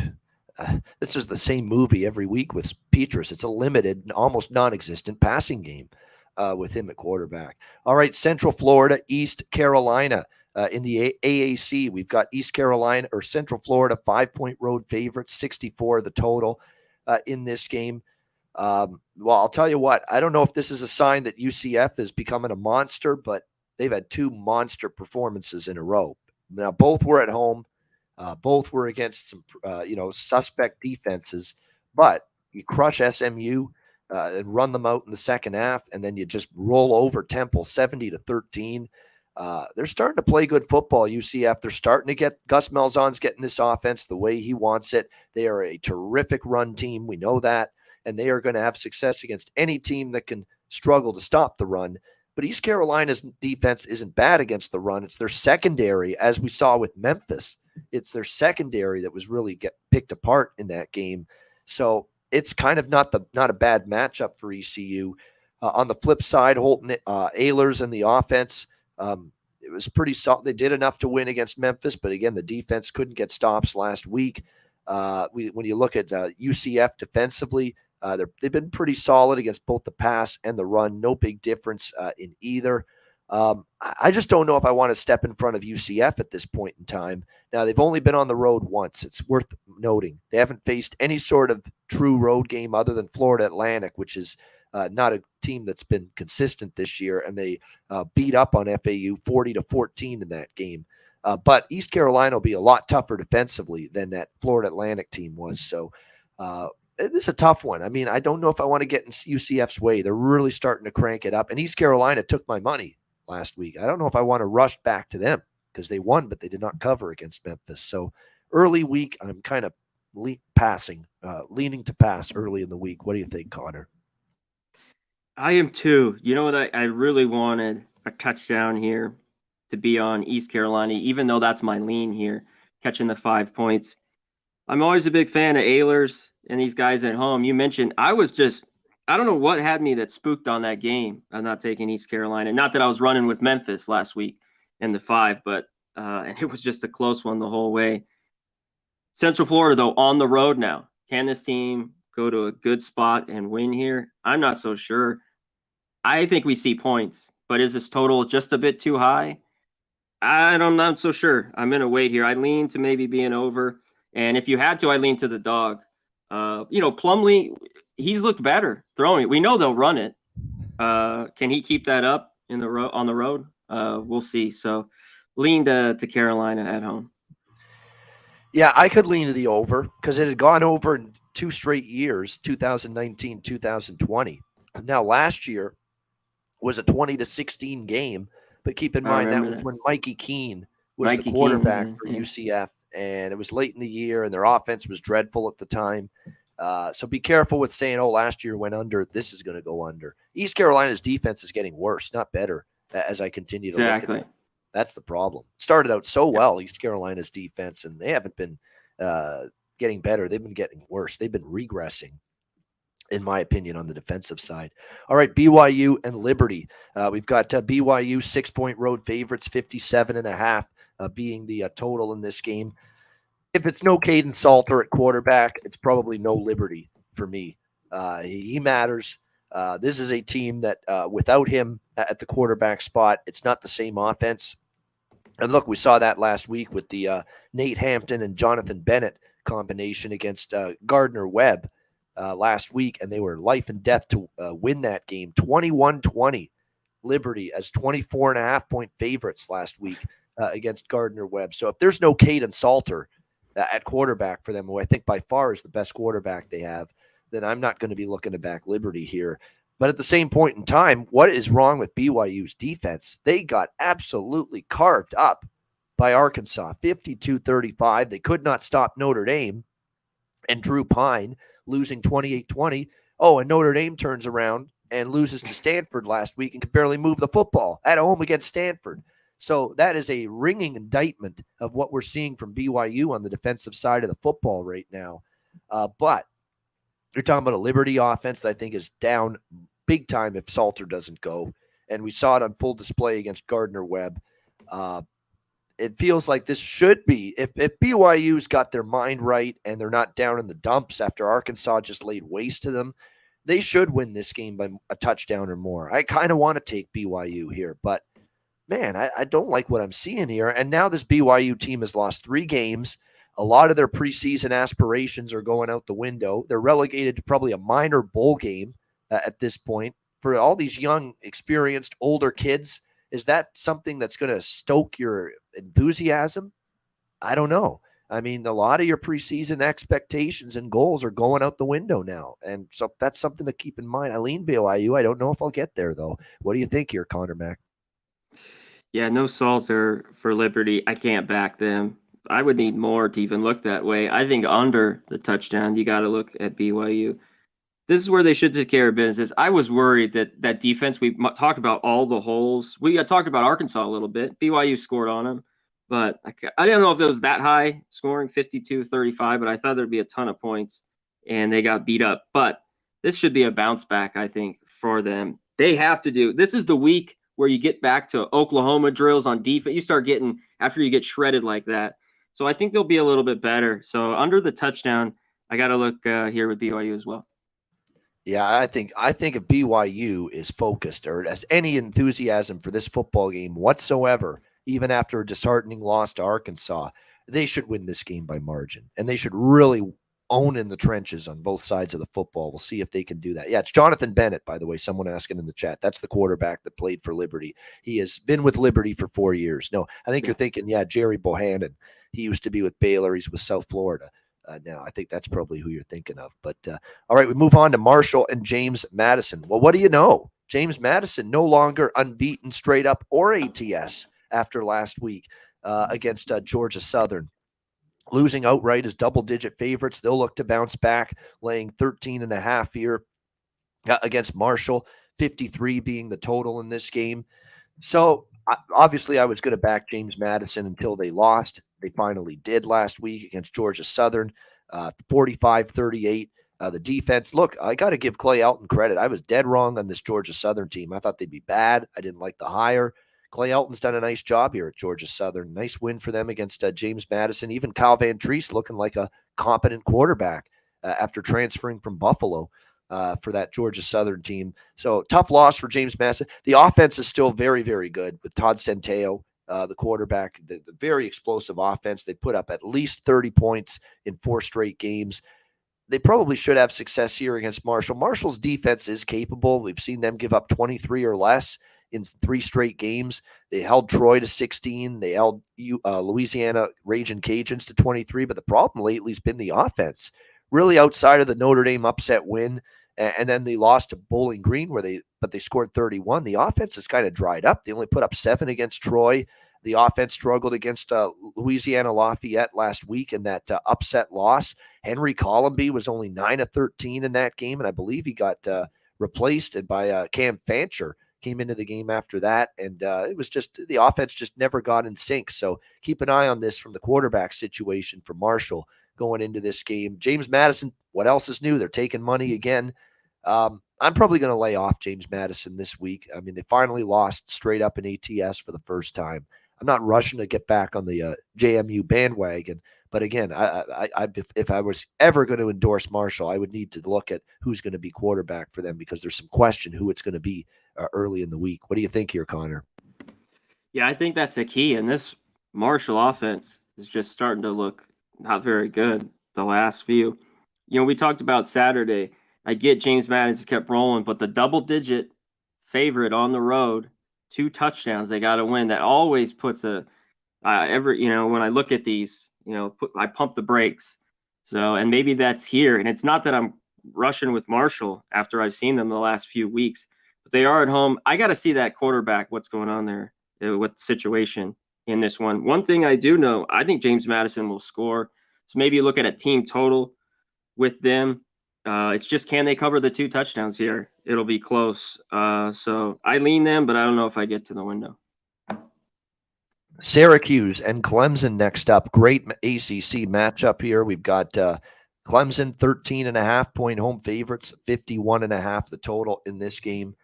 this is the same movie every week with Petras. It's a limited, almost non-existent passing game with him at quarterback. All right, Central Florida, East Carolina. In the AAC, we've got East Carolina or Central Florida 5-point road favorites, 64 the total in this game. Well, I'll tell you what, I don't know if this is a sign that UCF is becoming a monster, but they've had 2 monster performances in a row. Now, both were at home. Both were against some, suspect defenses, but you crush SMU and run them out in the second half, and then you just roll over Temple 70-13. They're starting to play good football, UCF. They're starting to get Gus Malzahn's getting this offense the way he wants it. They are a terrific run team. We know that. And they are going to have success against any team that can struggle to stop the run. But East Carolina's defense isn't bad against the run. It's their secondary, as we saw with Memphis. It's their secondary that was really picked apart in that game. So it's kind of not a bad matchup for ECU. On the flip side, Holton Ahlers and the offense, it was pretty solid. They did enough to win against Memphis, but again, the defense couldn't get stops last week. When you look at UCF defensively, they've been pretty solid against both the pass and the run. No big difference in either. I just don't know if I want to step in front of UCF at this point in time. Now, they've only been on the road once. It's worth noting. They haven't faced any sort of true road game other than Florida Atlantic, which is not a team that's been consistent this year, and they beat up on FAU 40-14 in that game. But East Carolina will be a lot tougher defensively than that Florida Atlantic team was. So this is a tough one. I mean, I don't know if I want to get in UCF's way. They're really starting to crank it up. And East Carolina took my money last week. I don't know if I want to rush back to them because they won, but they did not cover against Memphis. So early week, I'm kind of leaning to pass early in the week. What do you think, Connor? I am too. You know what? I really wanted a touchdown here to be on East Carolina, even though that's my lean here, catching the 5 points. I'm always a big fan of Ehlers and these guys at home. You mentioned I don't know what had me that spooked on that game. I'm not taking East Carolina. Not that I was running with Memphis last week in the 5, but and it was just a close one the whole way. Central Florida, though, on the road now. Can this team go to a good spot and win here? I'm not so sure. I think we see points, but is this total just a bit too high? I'm not so sure. I'm going to wait here. I lean to maybe being over. And if you had to, I lean to the dog. Plumlee, he's looked better throwing it. We know they'll run it. Can he keep that up on the road? We'll see. So lean to Carolina at home. Yeah, I could lean to the over because it had gone over in 2 straight years, 2019, 2020. Now, last year was a 20-16 game, but keep in mind that was when Mikey Keene was the quarterback for UCF, and it was late in the year, and their offense was dreadful at the time. So be careful with saying, last year went under, this is going to go under. East Carolina's defense is getting worse, not better, as I continue to look at it. That's the problem. Started out so well, East Carolina's defense, and they haven't been getting better. They've been getting worse. They've been regressing, in my opinion, on the defensive side. All right, BYU and Liberty. We've got BYU 6-point road favorites, 57.5 being the total in this game. If it's no Caden Salter at quarterback, it's probably no Liberty for me. He matters. This is a team that without him at the quarterback spot, it's not the same offense. And look, we saw that last week with the Nate Hampton and Jonathan Bennett combination against Gardner Webb last week, and they were life and death to win that game. 21-20, Liberty as 24.5-point favorites last week against Gardner Webb. So if there's no Caden Salter at quarterback for them, who I think by far is the best quarterback they have, then I'm not going to be looking to back Liberty here. But at the same point in time, what is wrong with BYU's defense? They got absolutely carved up by Arkansas, 52-35. They could not stop Notre Dame and Drew Pine losing 28-20. Oh, and Notre Dame turns around and loses to Stanford last week and could barely move the football at home against Stanford. So that is a ringing indictment of what we're seeing from BYU on the defensive side of the football right now. But you're talking about a Liberty offense that I think is down big time if Salter doesn't go. And we saw it on full display against Gardner Webb. It feels like this should be, if BYU's got their mind right and they're not down in the dumps after Arkansas just laid waste to them, they should win this game by a touchdown or more. I kind of want to take BYU here, but man, I don't like what I'm seeing here. And now this BYU team has lost 3 games. A lot of their preseason aspirations are going out the window. They're relegated to probably a minor bowl game at this point. For all these young, experienced, older kids, is that something that's going to stoke your enthusiasm? I don't know. I mean, a lot of your preseason expectations and goals are going out the window now. And so that's something to keep in mind. I lean BYU. I don't know if I'll get there, though. What do you think here, Conor Mac? Yeah, no Salter for Liberty. I can't back them. I would need more to even look that way. I think under the touchdown, you got to look at BYU. This is where they should take care of business. I was worried that defense, we talked about all the holes. We talked about Arkansas a little bit. BYU scored on them, but I didn't know if it was that high scoring, 52-35, but I thought there'd be a ton of points, and they got beat up. But this should be a bounce back, I think, for them. They have to do – this is the week where you get back to Oklahoma drills on defense. You start getting – after you get shredded like that. So I think they'll be a little bit better. So under the touchdown, I got to look here with BYU as well. Yeah, I think if BYU is focused or has any enthusiasm for this football game whatsoever, even after a disheartening loss to Arkansas, they should win this game by margin. And they should really own in the trenches on both sides of the football. We'll see if they can do that. Yeah, it's Jonathan Bennett, by the way, someone asking in the chat. That's the quarterback that played for Liberty. He has been with Liberty for 4 years. No, I think you're thinking, Jerry Bohannon. He used to be with Baylor. He's with South Florida. Now, I think that's probably who you're thinking of. But all right, we move on to Marshall and James Madison. Well, what do you know? James Madison no longer unbeaten straight up or ATS after last week against Georgia Southern. losing outright as double-digit favorites. They'll look to bounce back, laying 13.5 here against Marshall, 53 being the total in this game. So obviously I was going to back James Madison until they lost. They finally did last week against Georgia Southern, 45-38. The defense, look, I got to give Clay Elton credit. I was dead wrong on this Georgia Southern team. I thought they'd be bad. I didn't like the hire. Clay Elton's done a nice job here at Georgia Southern. Nice win for them against James Madison. Even Kyle Van Treese looking like a competent quarterback after transferring from Buffalo for that Georgia Southern team. So tough loss for James Madison. The offense is still very, very good with Todd Centeio, the quarterback, the very explosive offense. They put up at least 30 points in 4 straight games. They probably should have success here against Marshall. Marshall's defense is capable. We've seen them give up 23 or less in 3 straight games. They held Troy to 16. They held Louisiana Ragin' Cajuns to 23. But the problem lately has been the offense. Really outside of the Notre Dame upset win, and then they lost to Bowling Green but they scored 31. The offense has kind of dried up. They only put up 7 against Troy. The offense struggled against Louisiana Lafayette last week in that upset loss. Henry Columby was only 9 of 13 in that game, and I believe he got replaced by Cam Fancher. Came into the game after that, and it was just the offense just never got in sync. So keep an eye on this from the quarterback situation for Marshall going into this game. James Madison, what else is new? They're taking money again. I'm probably going to lay off James Madison this week. I mean, they finally lost straight up in ATS for the first time. I'm not rushing to get back on the JMU bandwagon, but again, if I was ever going to endorse Marshall, I would need to look at who's going to be quarterback for them because there's some question who it's going to be early in the week. What do you think here, Connor? Yeah, I think that's a key. And this Marshall offense is just starting to look not very good the last few. You know, we talked about Saturday. I get James Madison kept rolling, but the double-digit favorite on the road, 2 touchdowns, they got to win. That always puts when I look at these, I pump the brakes. So, and maybe that's here. And it's not that I'm rushing with Marshall after I've seen them the last few weeks, but they are at home. I got to see that quarterback, what's going on there with the situation in this one. One thing I do know, I think James Madison will score. So maybe you look at a team total with them. It's just, can they cover the 2 touchdowns here? It'll be close. So I lean them, but I don't know if I get to the window. Syracuse and Clemson next up. Great ACC matchup here. We've got Clemson 13.5-point home favorites, 51.5 the total in this game.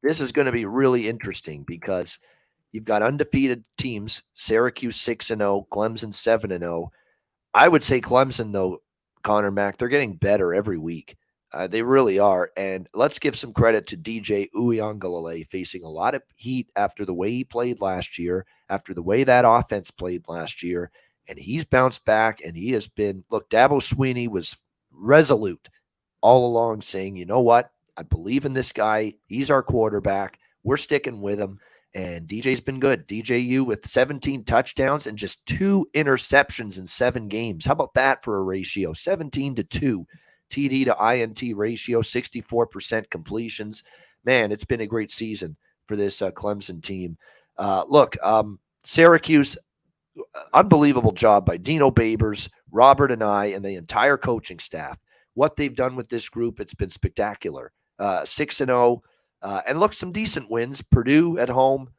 This is going to be really interesting because you've got undefeated teams, Syracuse 6-0, Clemson 7-0. I would say Clemson, though, Conor Mac, they're getting better every week. They really are. And let's give some credit to DJ Uiagalelei facing a lot of heat after the way he played last year, after the way that offense played last year. And he's bounced back, and he has been – look, Dabo Swinney was resolute all along saying, you know what? I believe in this guy. He's our quarterback. We're sticking with him. And DJ's been good. DJU with 17 touchdowns and just 2 interceptions in 7 games. How about that for a ratio? 17-2. TD to INT ratio, 64% completions. Man, it's been a great season for this Clemson team. Syracuse, unbelievable job by Dino Babers, Robert and the entire coaching staff. What they've done with this group, it's been spectacular. 6-0, and look, some decent wins. Purdue at home,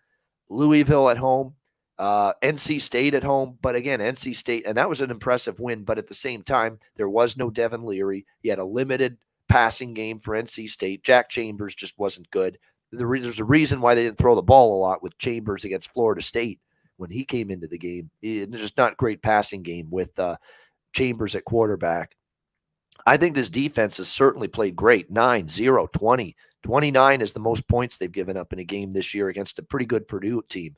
Louisville at home, NC State at home. But again, NC State, and that was an impressive win. But at the same time, there was no Devin Leary. He had a limited passing game for NC State. Jack Chambers just wasn't good. There's a reason why they didn't throw the ball a lot with Chambers against Florida State when he came into the game. It's just not a great passing game with Chambers at quarterback. I think this defense has certainly played great. 9-0, 20, 29 is the most points they've given up in a game this year against a pretty good Purdue team.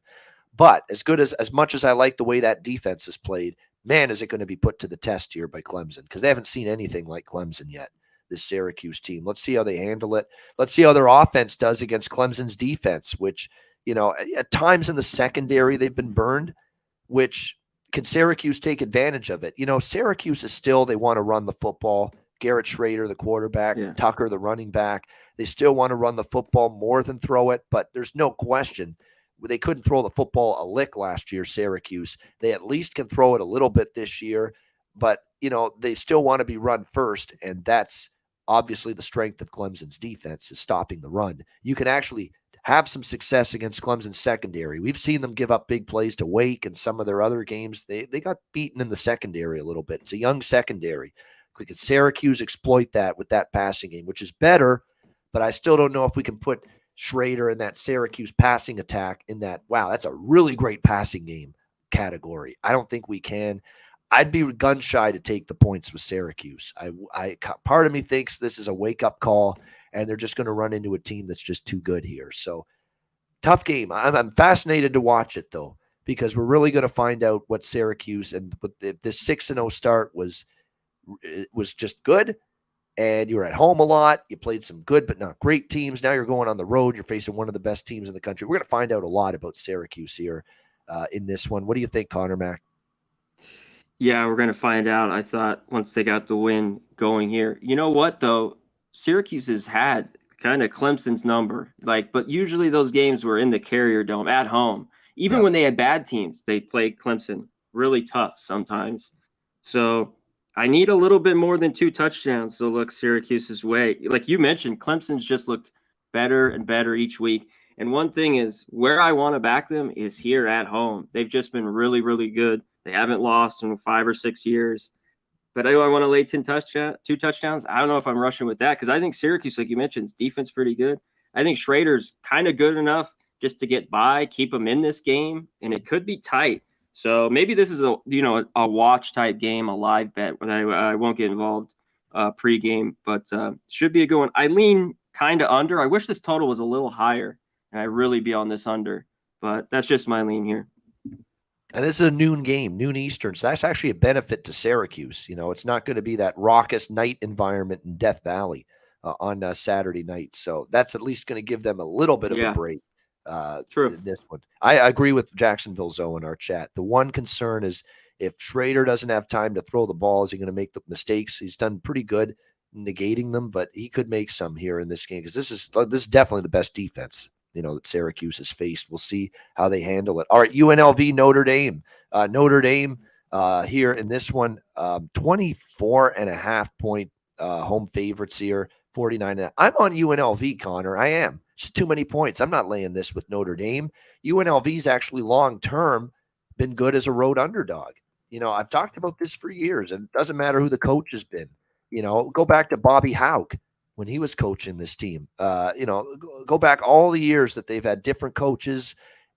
But as much as I like the way that defense has played, man, is it going to be put to the test here by Clemson, because they haven't seen anything like Clemson yet, this Syracuse team. Let's see how they handle it. Let's see how their offense does against Clemson's defense, which, at times in the secondary they've been burned, which can Syracuse take advantage of it? Syracuse is still, they want to run the football. Garrett Schrader, the quarterback, Tucker, the running back. They still want to run the football more than throw it, but there's no question they couldn't throw the football a lick last year, Syracuse. They at least can throw it a little bit this year, but, they still want to be run first, and that's obviously the strength of Clemson's defense is stopping the run. You can actually have some success against Clemson's secondary. We've seen them give up big plays to Wake and some of their other games. They got beaten in the secondary a little bit. It's a young secondary. Could Syracuse exploit that with that passing game, which is better, but I still don't know if we can put Schrader in that Syracuse passing attack in that, wow, that's a really great passing game category. I don't think we can. I'd be gun shy to take the points with Syracuse. Part of me thinks this is a wake-up call, and they're just going to run into a team that's just too good here. So, tough game. I'm fascinated to watch it, though, because we're really going to find out what Syracuse and this 6-0 start was just good, and you were at home a lot. You played some good but not great teams. Now you're going on the road. You're facing one of the best teams in the country. We're going to find out a lot about Syracuse here in this one. What do you think, Conor Mac? Yeah, we're going to find out. I thought once they got the win going here. You know what, though? Syracuse has had kind of Clemson's number. But usually those games were in the Carrier Dome at home. Even when they had bad teams, they played Clemson really tough sometimes. So I need a little bit more than 2 touchdowns to look Syracuse's way. Like you mentioned, Clemson's just looked better and better each week. And one thing is, where I want to back them is here at home. They've just been really, really good. They haven't lost in 5 or 6 years. But I want to lay 2 touchdowns. I don't know if I'm rushing with that because I think Syracuse, like you mentioned, is defense pretty good. I think Schrader's kind of good enough just to get by, keep them in this game, and it could be tight. So maybe this is a watch type game, a live bet. I won't get involved pregame, but should be a good one. I lean kind of under. I wish this total was a little higher, and I really be on this under. But that's just my lean here. And this is a noon game, noon Eastern. So that's actually a benefit to Syracuse. It's not going to be that raucous night environment in Death Valley on Saturday night. So that's at least going to give them a little bit of a break. True. In this one. I agree with Jacksonville Zoe in our chat. The one concern is if Schrader doesn't have time to throw the ball, is he going to make the mistakes? He's done pretty good negating them, but he could make some here in this game because this is definitely the best defense that Syracuse has faced. We'll see how they handle it. All right, UNLV, Notre Dame. Notre Dame here in this one, 24.5 point home favorites here, 49. I'm on UNLV, Connor. I am. It's too many points. I'm not laying this with Notre Dame. UNLV's actually long-term been good as a road underdog. I've talked about this for years, and it doesn't matter who the coach has been. Go back to Bobby Hauck when he was coaching this team. Go back all the years that they've had different coaches,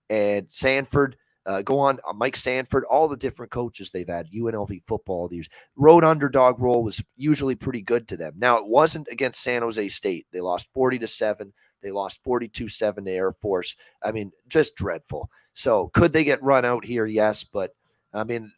and Sanford, go on Mike Sanford, all the different coaches they've had, UNLV football these. Road underdog role was usually pretty good to them. Now, it wasn't against San Jose State. They lost 40-7. They lost 42-7 to Air Force. I mean, just dreadful. So could they get run out here? Yes, but I mean,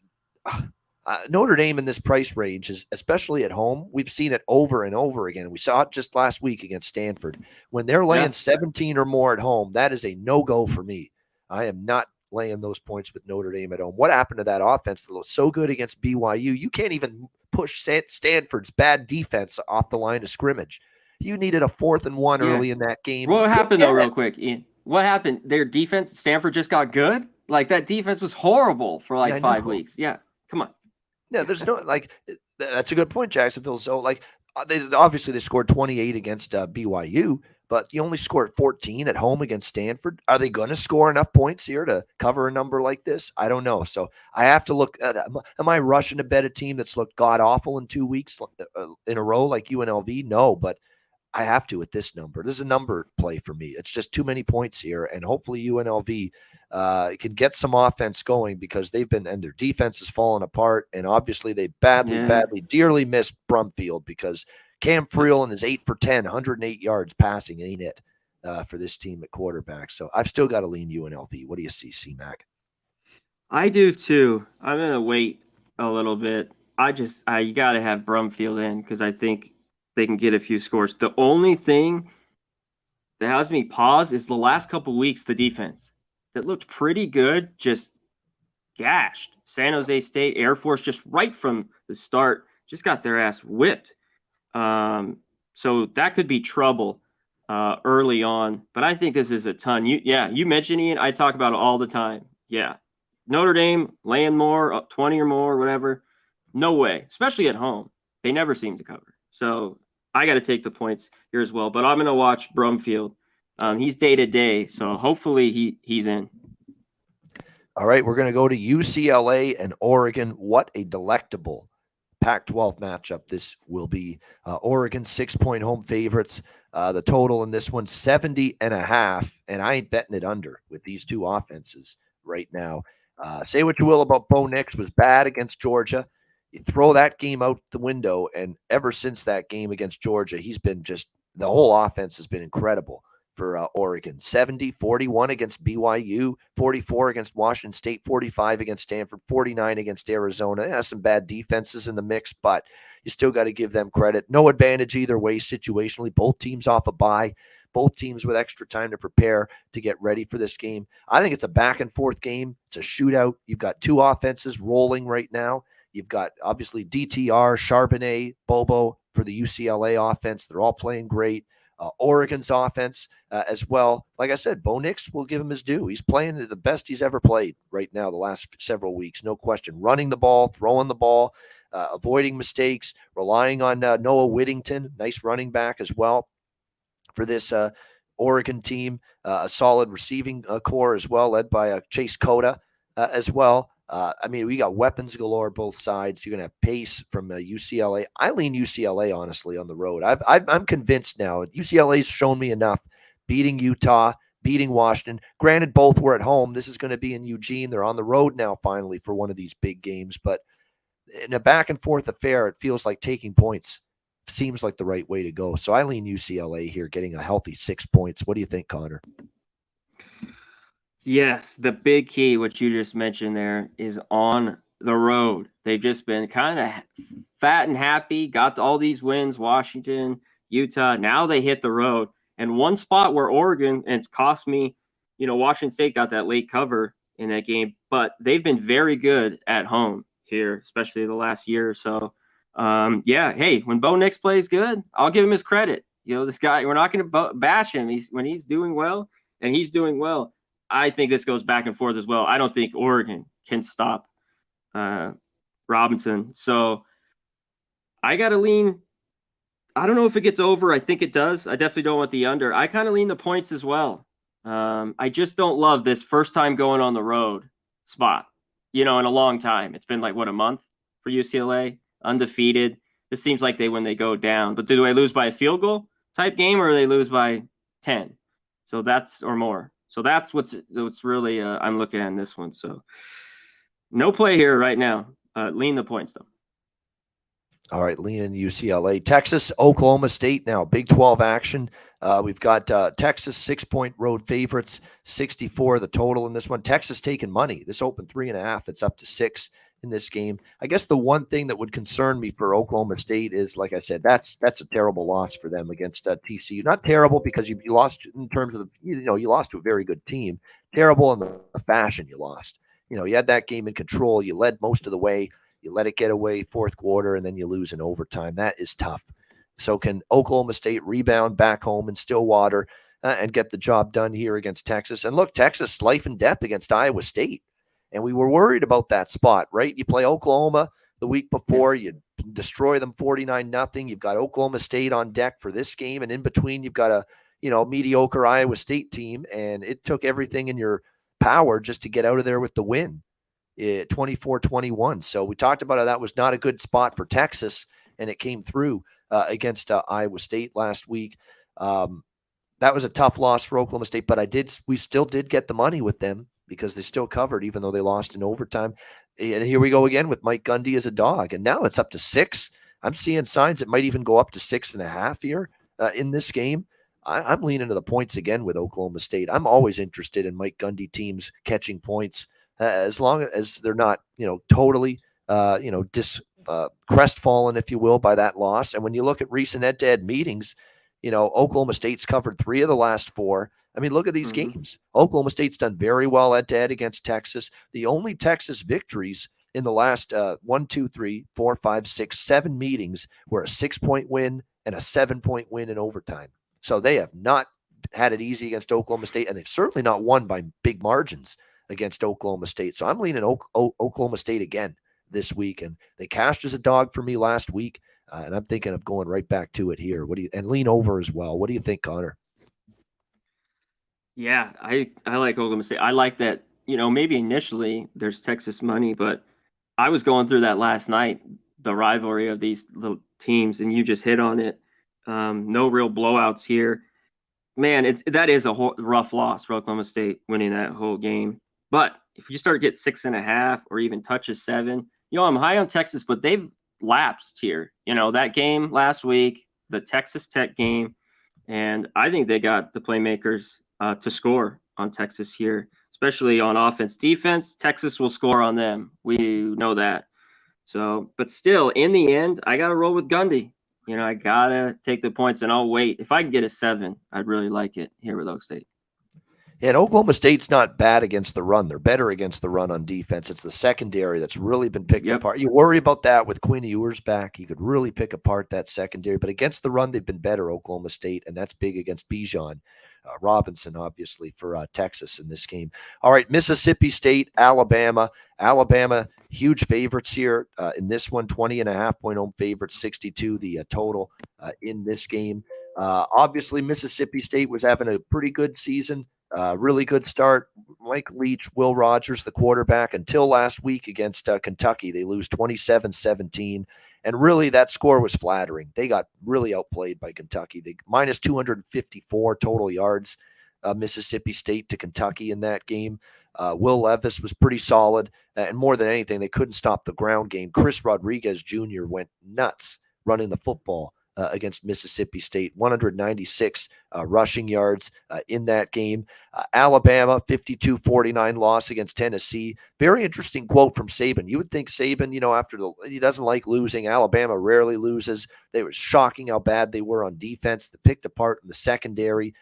Notre Dame in this price range is, especially at home, we've seen it over and over again. We saw it just last week against Stanford. When they're laying 17 or more at home, that is a no-go for me. I am not laying those points with Notre Dame at home. What happened to that offense that was so good against BYU? You can't even push Stanford's bad defense off the line of scrimmage. You needed a 4th and 1 early in that game. What happened, though, real quick, Ian? What happened? Their defense, Stanford just got good? That defense was horrible for 5 weeks. Yeah, come on. Yeah, there's no, that's a good point, Jacksonville. So, they scored 28 against BYU, but you only scored 14 at home against Stanford. Are they going to score enough points here to cover a number like this? I don't know. So I have to look at, am I rushing to bet a team that's looked god-awful in 2 weeks in a row like UNLV? No, but I have to at this number. This is a number play for me. It's just too many points here, and hopefully UNLV can get some offense going because and their defense has fallen apart, and obviously they dearly miss Brumfield because Cam Friel and his 8 for 10, 108 yards passing ain't it for this team at quarterback. So I've still got to lean UNLV. What do you see, C-Mac? I do too. I'm going to wait a little bit. You got to have Brumfield in because I think they can get a few scores. The only thing that has me pause is the last couple weeks, the defense that looked pretty good, just gashed. San Jose State, Air Force, just right from the start, just got their ass whipped. So that could be trouble. early on, but I think this is a ton. You mentioned Ian. I talk about it all the time. Yeah, Notre Dame laying more, up 20 or more, whatever. No way, especially at home. They never seem to cover. So I got to take the points here as well. But I'm going to watch Brumfield. He's day to day, so hopefully he's in. All right, we're going to go to UCLA and Oregon. What a delectable Pac-12 matchup this will be. Oregon 6-point home favorites. The total in this one 70.5, and I ain't betting it under with these two offenses right now. Say what you will about Bo Nix, was bad against Georgia. You throw that game out the window, and ever since that game against Georgia, he's been just the whole offense has been incredible for Oregon. 70, 41 against BYU, 44 against Washington State, 45 against Stanford, 49 against Arizona. It has some bad defenses in the mix, but you still got to give them credit. No advantage either way situationally. Both teams off a bye. Both teams with extra time to prepare to get ready for this game. I think it's a back and forth game. It's a shootout. You've got two offenses rolling right now. You've got obviously DTR, Charbonnet, Bobo for the UCLA offense. They're all playing great. Oregon's offense as well. Like I said, Bo Nix will give him his due. He's playing the best he's ever played right now the last several weeks, no question. Running the ball, throwing the ball, avoiding mistakes, relying on Noah Whittington, nice running back as well for this Oregon team. A solid receiving core as well, led by Chase Cota as well. I mean, we got weapons galore both sides. You're going to have pace from UCLA. I lean UCLA, honestly, on the road. I'm convinced now. UCLA's shown me enough, beating Utah, beating Washington. Granted, both were at home. This is going to be in Eugene. They're on the road now, finally, for one of these big games. But in a back-and-forth affair, it feels like taking points seems like the right way to go. So I lean UCLA here, getting a healthy 6 points. What do you think, Connor? Yes, the big key, what you just mentioned there, is on the road. They've just been kind of fat and happy, got all these wins, Washington, Utah. Now they hit the road. And one spot where Oregon, and it's cost me, Washington State got that late cover in that game, but they've been very good at home here, especially the last year or so. Hey, when Bo Nix plays good, I'll give him his credit. This guy, we're not going to bash him. When he's doing well, and he's doing well. I think this goes back and forth as well. I don't think Oregon can stop Robinson. So I got to lean. I don't know if it gets over. I think it does. I definitely don't want the under. I kind of lean the points as well. I just don't love this first time going on the road spot, in a long time. It's been like, a month for UCLA, undefeated. This seems like when they go down. But do I lose by a field goal type game, or do they lose by 10? So that's or more. So that's what's really I'm looking at in this one. So no play here right now. Lean the points, though. All right, lean in UCLA. Texas, Oklahoma State now, Big 12 action. We've got Texas 6-point road favorites, 64 the total in this one. Texas taking money. This opened 3.5. It's up to 6 in this game. I guess the one thing that would concern me for Oklahoma State is, like I said, that's a terrible loss for them against TCU. Not terrible because you lost in terms of you lost to a very good team. Terrible in the fashion you lost. You had that game in control. You led most of the way. You let it get away fourth quarter, and then you lose in overtime. That is tough. So can Oklahoma State rebound back home in Stillwater and get the job done here against Texas? And look, Texas life and death against Iowa State. And we were worried about that spot, right? You play Oklahoma the week before, you destroy them 49-0. You've got Oklahoma State on deck for this game, and in between you've got a mediocre Iowa State team, and it took everything in your power just to get out of there with the win, 24-21. So we talked about how that was not a good spot for Texas, and it came through against Iowa State last week. That was a tough loss for Oklahoma State, but we still did get the money with them, because they still covered, even though they lost in overtime. And here we go again with Mike Gundy as a dog. And now it's up to 6. I'm seeing signs it might even go up to 6.5 here in this game. I'm leaning to the points again with Oklahoma State. I'm always interested in Mike Gundy teams catching points as long as they're not, totally, crestfallen, if you will, by that loss. And when you look at recent head-to-head meetings, Oklahoma State's covered 3 of the last 4. I mean, look at these games. Oklahoma State's done very well head-to-head against Texas. The only Texas victories in the last 1, 2, 3, 4, 5, 6, 7 meetings were a 6-point win and a 7-point win in overtime. So they have not had it easy against Oklahoma State, and they've certainly not won by big margins against Oklahoma State. So I'm leaning Oklahoma State again this week, and they cashed as a dog for me last week, and I'm thinking of going right back to it here. And lean over as well. What do you think, Connor? Yeah, I like Oklahoma State. I like that, maybe initially there's Texas money, but I was going through that last night, the rivalry of these little teams, and you just hit on it. No real blowouts here. Man, that is a rough loss for Oklahoma State winning that whole game. But if you start to get 6.5 or even touches 7, I'm high on Texas, but they've lapsed here. That game last week, the Texas Tech game, and I think they got the playmakers to score on Texas here, especially on offense. Defense, Texas will score on them. We know that. So, but still, in the end, I got to roll with Gundy. I got to take the points, and I'll wait. If I can get a 7, I'd really like it here with Oak State. Yeah, and Oklahoma State's not bad against the run. They're better against the run on defense. It's the secondary that's really been picked apart. You worry about that with Quinn Ewers back. He could really pick apart that secondary. But against the run, they've been better, Oklahoma State, and that's big against Bijan Robinson, obviously, for Texas in this game. All right, Mississippi State, Alabama. Alabama, huge favorites here in this one, 20.5-point home favorites, 62 the total in this game. Obviously, Mississippi State was having a pretty good season. Really good start. Mike Leach, Will Rogers, the quarterback, until last week against Kentucky. They lose 27-17. And really, that score was flattering. They got really outplayed by Kentucky. They minus 254 total yards, Mississippi State to Kentucky in that game. Will Levis was pretty solid. And more than anything, they couldn't stop the ground game. Chris Rodriguez Jr. went nuts running the football against Mississippi State, 196 rushing yards in that game. Alabama, 52-49 loss against Tennessee. Very interesting quote from Saban. You would think Saban, he doesn't like losing. Alabama rarely loses. They were shocking how bad they were on defense. They picked apart in the secondary.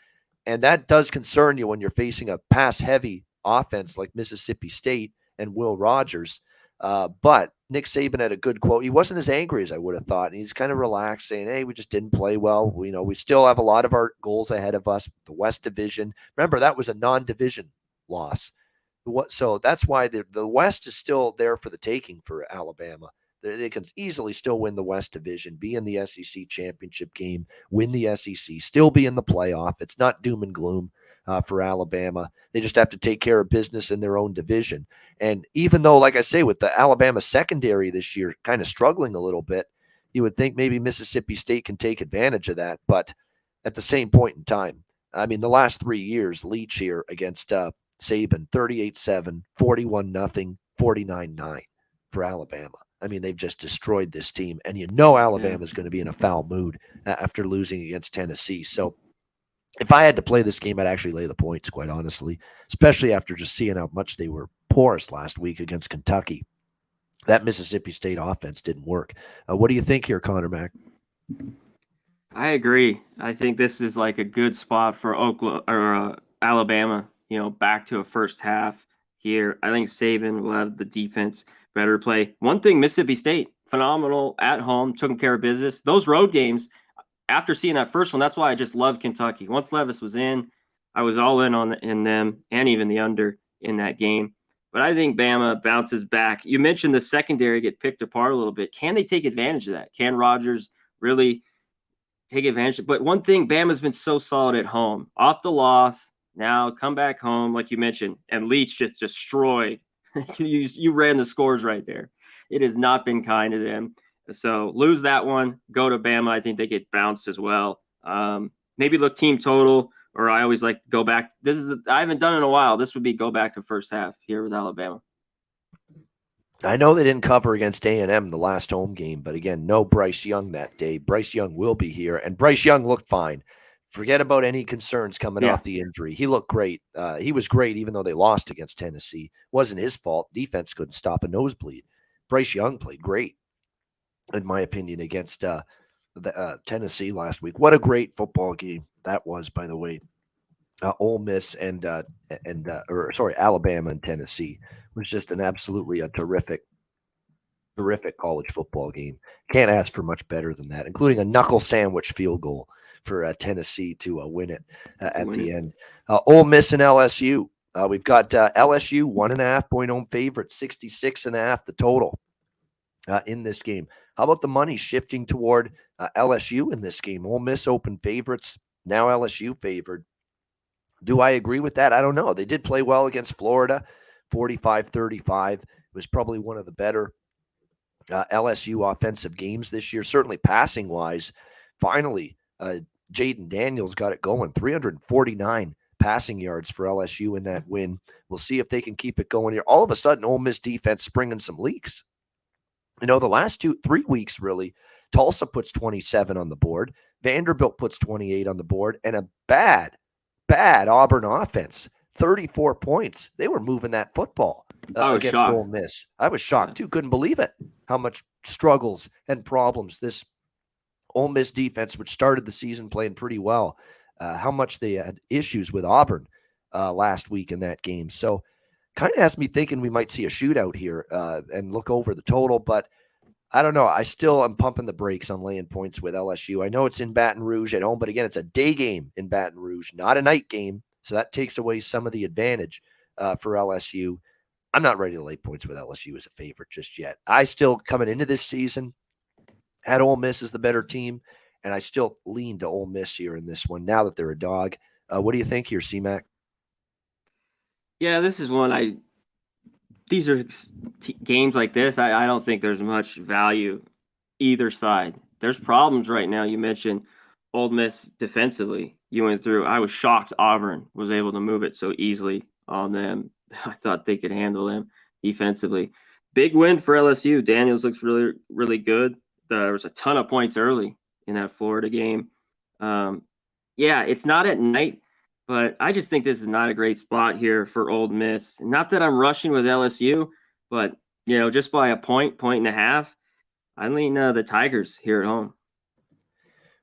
And that does concern you when you're facing a pass-heavy offense like Mississippi State and Will Rogers. But Nick Saban had a good quote. He wasn't as angry as I would have thought. He's kind of relaxed, saying, hey, we just didn't play well. We still have a lot of our goals ahead of us. The West Division. Remember, that was a non-division loss. So that's why the West is still there for the taking for Alabama. They can easily still win the West Division, be in the SEC championship game, win the SEC, still be in the playoff. It's not doom and gloom for Alabama. They just have to take care of business in their own division. And even though, like I say, with the Alabama secondary this year kind of struggling a little bit, you would think maybe Mississippi State can take advantage of that. But at the same point in time, I mean, the last 3 years, Leach here against Saban, 38-7, 41-0, 49-9 for Alabama. I mean, they've just destroyed this team. And Alabama is going to be in a foul mood after losing against Tennessee. So if I had to play this game, I'd actually lay the points, quite honestly, especially after just seeing how much they were porous last week against Kentucky. That Mississippi State offense didn't work. What do you think here, Conor Mac? I agree. I think this is like a good spot for Alabama, back to a first half here. I think Saban will have the defense better play. One thing, Mississippi State, phenomenal at home, taking care of business. Those road games, after seeing that first one, that's why I just love Kentucky. Once Levis was in, I was all in them and even the under in that game. But I think Bama bounces back. You mentioned the secondary get picked apart a little bit. Can they take advantage of that? Can Rogers really take advantage? But one thing, Bama's been so solid at home. Off the loss, now come back home, like you mentioned, and Leach just destroyed. You ran the scores right there. It has not been kind to them. So lose that one, go to Bama. I think they get bounced as well. Maybe look team total, or I always like to go back. I haven't done it in a while. This would be go back to first half here with Alabama. I know they didn't cover against A&M the last home game, but again, no Bryce Young that day. Bryce Young will be here, and Bryce Young looked fine. Forget about any concerns coming off the injury. He looked great. He was great, even though they lost against Tennessee. Wasn't his fault. Defense couldn't stop a nosebleed. Bryce Young played great, in my opinion, against Tennessee last week. What a great football game that was, by the way. Ole Miss Alabama and Tennessee was just an absolutely terrific college football game. Can't ask for much better than that, including a knuckle sandwich field goal for Tennessee to win it at the end. Ole Miss and LSU. We've got LSU 1.5-point home favorite, 66.5 the total in this game. How about the money shifting toward LSU in this game? Ole Miss open favorites, now LSU favored. Do I agree with that? I don't know. They did play well against Florida, 45-35. It was probably one of the better LSU offensive games this year, certainly passing-wise. Finally, Jaden Daniels got it going, 349 passing yards for LSU in that win. We'll see if they can keep it going here. All of a sudden, Ole Miss defense springing some leaks. The last 3 weeks, really, Tulsa puts 27 on the board. Vanderbilt puts 28 on the board. And a bad Auburn offense, 34 points. They were moving that football against Ole Miss. I was shocked, too. Couldn't believe it, how much struggles and problems this Ole Miss defense, which started the season playing pretty well, how much they had issues with Auburn last week in that game. So kind of has me thinking we might see a shootout here and look over the total, but I don't know. I still am pumping the brakes on laying points with LSU. I know it's in Baton Rouge at home, but again, it's a day game in Baton Rouge, not a night game. So that takes away some of the advantage for LSU. I'm not ready to lay points with LSU as a favorite just yet. I still, coming into this season, had Ole Miss as the better team, and I still lean to Ole Miss here in this one now that they're a dog. What do you think here, C-Mac? Yeah, this is one these are games like this. I don't think there's much value either side. There's problems right now. You mentioned Ole Miss defensively. You went through. I was shocked Auburn was able to move it so easily on them. I thought they could handle them defensively. Big win for LSU. Daniels looks really, really good. There was a ton of points early in that Florida game. Yeah, it's not at night. But I just think this is not a great spot here for Ole Miss. Not that I'm rushing with LSU, but, just by a point and a half, I lean the Tigers here at home.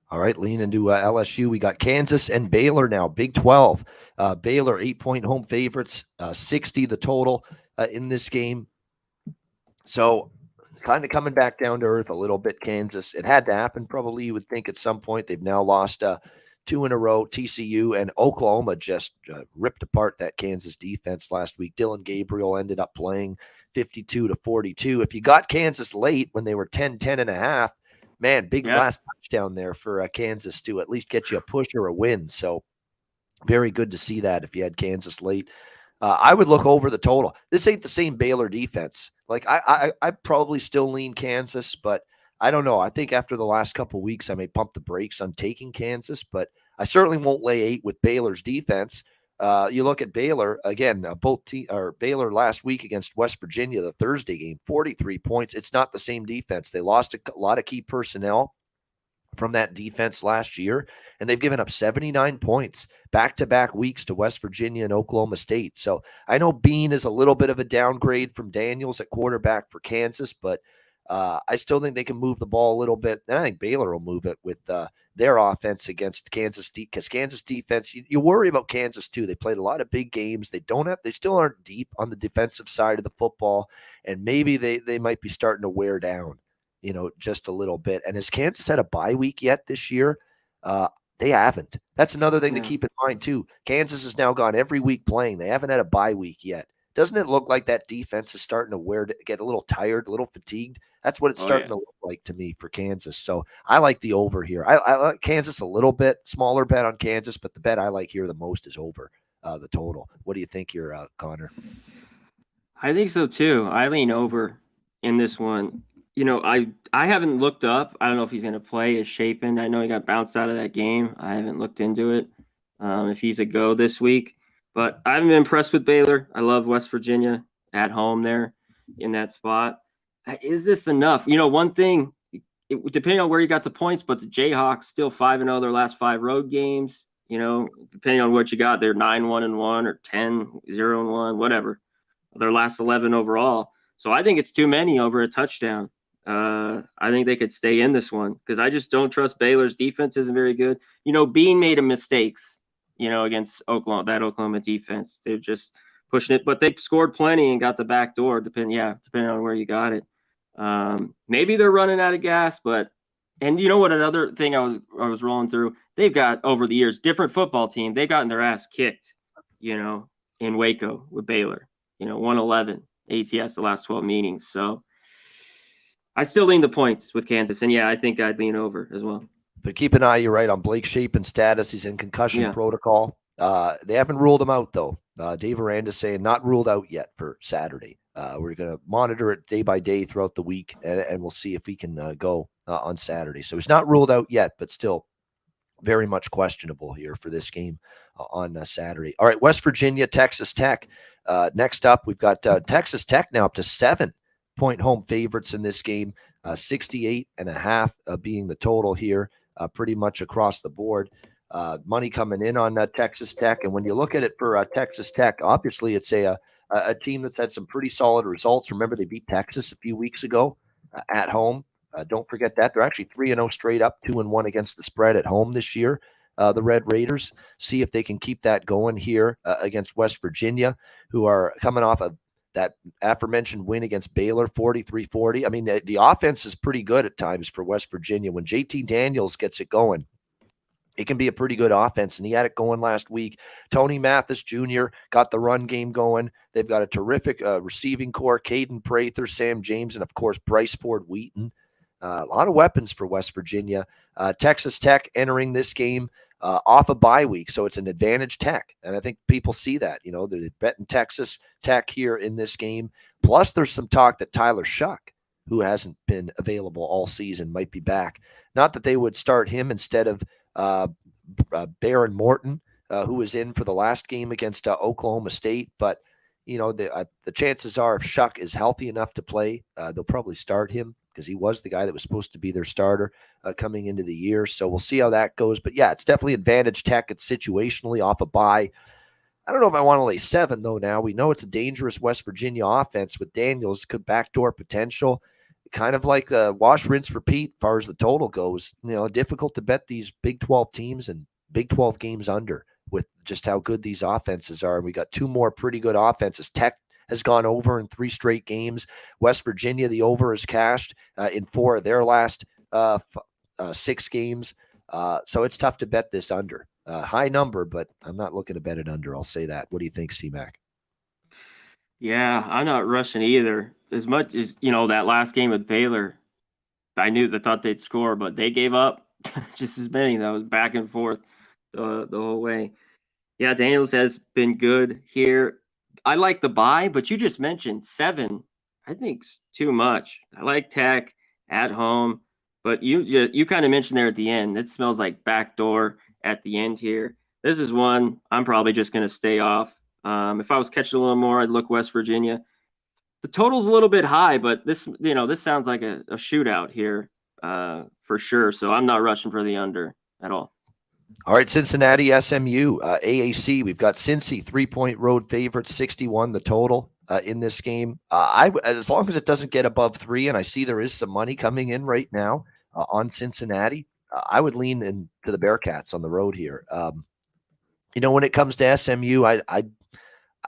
All right, lean into LSU. We got Kansas and Baylor now, Big 12. Baylor, 8-point home favorites, 60 the total in this game. So kind of coming back down to earth a little bit, Kansas. It had to happen probably, you would think, at some point. They've now lost 2 in a row. TCU and Oklahoma just ripped apart that Kansas defense last week. Dylan Gabriel ended up playing 52-42. If you got Kansas late when they were 10-10.5, man, big last touchdown there for Kansas to at least get you a push or a win. So very good to see that if you had Kansas late. I would look over the total. This ain't the same Baylor defense. Like I probably still lean Kansas, but I don't know. I think after the last couple of weeks, I may pump the brakes on taking Kansas, but I certainly won't lay 8 with Baylor's defense. You look at Baylor again. Baylor last week against West Virginia, the Thursday game, 43 points. It's not the same defense. They lost a lot of key personnel from that defense last year, and they've given up 79 points back-to-back weeks to West Virginia and Oklahoma State. So I know Bean is a little bit of a downgrade from Daniels at quarterback for Kansas, but I still think they can move the ball a little bit. And I think Baylor will move it with their offense against Kansas, because Kansas defense, you worry about Kansas too. They played a lot of big games. They still aren't deep on the defensive side of the football, and maybe they might be starting to wear down, just a little bit. And has Kansas had a bye week yet this year? They haven't. That's another thing to keep in mind too. Kansas has now gone every week playing. They haven't had a bye week yet. Doesn't it look like that defense is starting to get a little tired, a little fatigued? That's what it's starting to look like to me for Kansas. So I like the over here. I like Kansas a little bit, smaller bet on Kansas, but the bet I like here the most is over the total. What do you think here, Connor? I think so too. I lean over in this one. I haven't looked up. I don't know if he's going to play as Shapen. I know he got bounced out of that game. I haven't looked into it if he's a go this week. But I'm impressed with Baylor. I love West Virginia at home there in that spot. Is this enough? One thing, depending on where you got the points, but the Jayhawks still 5-0 their last 5 road games. Depending on what you got, they're 9-1-1 or 10-0-1, whatever. Their last 11 overall. So I think it's too many over a touchdown. I think they could stay in this one because I just don't trust Baylor's defense isn't very good. Bean made mistakes, against Oklahoma defense. They're just pushing it, but they scored plenty and got the back door, depending on where you got it. Maybe they're running out of gas, but And you know what? Another thing I was rolling through. They've got over the years different football team. They've gotten their ass kicked, in Waco with Baylor. 111 ATS the last 12 meetings. So I still lean the points with Kansas, and yeah, I think I'd lean over as well. But keep an eye, you're right, on Blake Shapen status. He's in concussion protocol. They haven't ruled him out, though. Dave Aranda's saying not ruled out yet for Saturday. We're going to monitor it day by day throughout the week, and we'll see if he can go on Saturday. So he's not ruled out yet, but still very much questionable here for this game on Saturday. All right, West Virginia, Texas Tech. Next up, we've got Texas Tech now up to 7-point home favorites in this game, 68.5 being the total here. Pretty much across the board. Money coming in on Texas Tech. And when you look at it for Texas Tech, obviously it's a team that's had some pretty solid results. Remember, they beat Texas a few weeks ago at home. Don't forget that. They're actually 3-0 straight up, 2-1 against the spread at home this year. The Red Raiders, see if they can keep that going here against West Virginia, who are coming off of that aforementioned win against Baylor, 43-40. I mean, the offense is pretty good at times for West Virginia. When JT Daniels gets it going, it can be a pretty good offense, and he had it going last week. Tony Mathis Jr. got the run game going. They've got a terrific receiving core, Caden Prather, Sam James, and, of course, Bryce Ford Wheaton. A lot of weapons for West Virginia. Texas Tech entering this game off a bye week, so it's an advantage Tech. And I think people see that. They're betting Texas Tech here in this game. Plus, there's some talk that Tyler Shuck, who hasn't been available all season, might be back. Not that they would start him instead of Baron Morton, who was in for the last game against Oklahoma State. But, the chances are if Shuck is healthy enough to play, they'll probably start him, because he was the guy that was supposed to be their starter coming into the year. So we'll see how that goes. But, yeah, it's definitely advantage Tech. It's situationally off a bye. I don't know if I want to lay 7, though, now. We know it's a dangerous West Virginia offense with Daniels. Could backdoor potential. Kind of like the wash, rinse, repeat as far as the total goes. Difficult to bet these Big 12 teams and Big 12 games under with just how good these offenses are. We got 2 more pretty good offenses. Tech has gone over in 3 straight games. West Virginia, the over is cashed in 4 of their last 6 games. So it's tough to bet this under. High number, but I'm not looking to bet it under. I'll say that. What do you think, C-Mac? Yeah, I'm not rushing either. As much as, that last game with Baylor, I thought they'd score, but they gave up just as many. That was back and forth the whole way. Yeah, Daniels has been good here. I like the buy, but you just mentioned 7. I think's too much. I like Tech at home, but you kind of mentioned there at the end, it smells like backdoor at the end here. This is one I'm probably just going to stay off. If I was catching a little more, I'd look West Virginia. The total's a little bit high, but this sounds like a shootout here for sure. So I'm not rushing for the under at all. All right, Cincinnati, SMU, AAC. We've got Cincy 3-point road favorite, 61 the total in this game. As long as it doesn't get above 3, and I see there is some money coming in right now on Cincinnati, I would lean into the Bearcats on the road here. When it comes to SMU,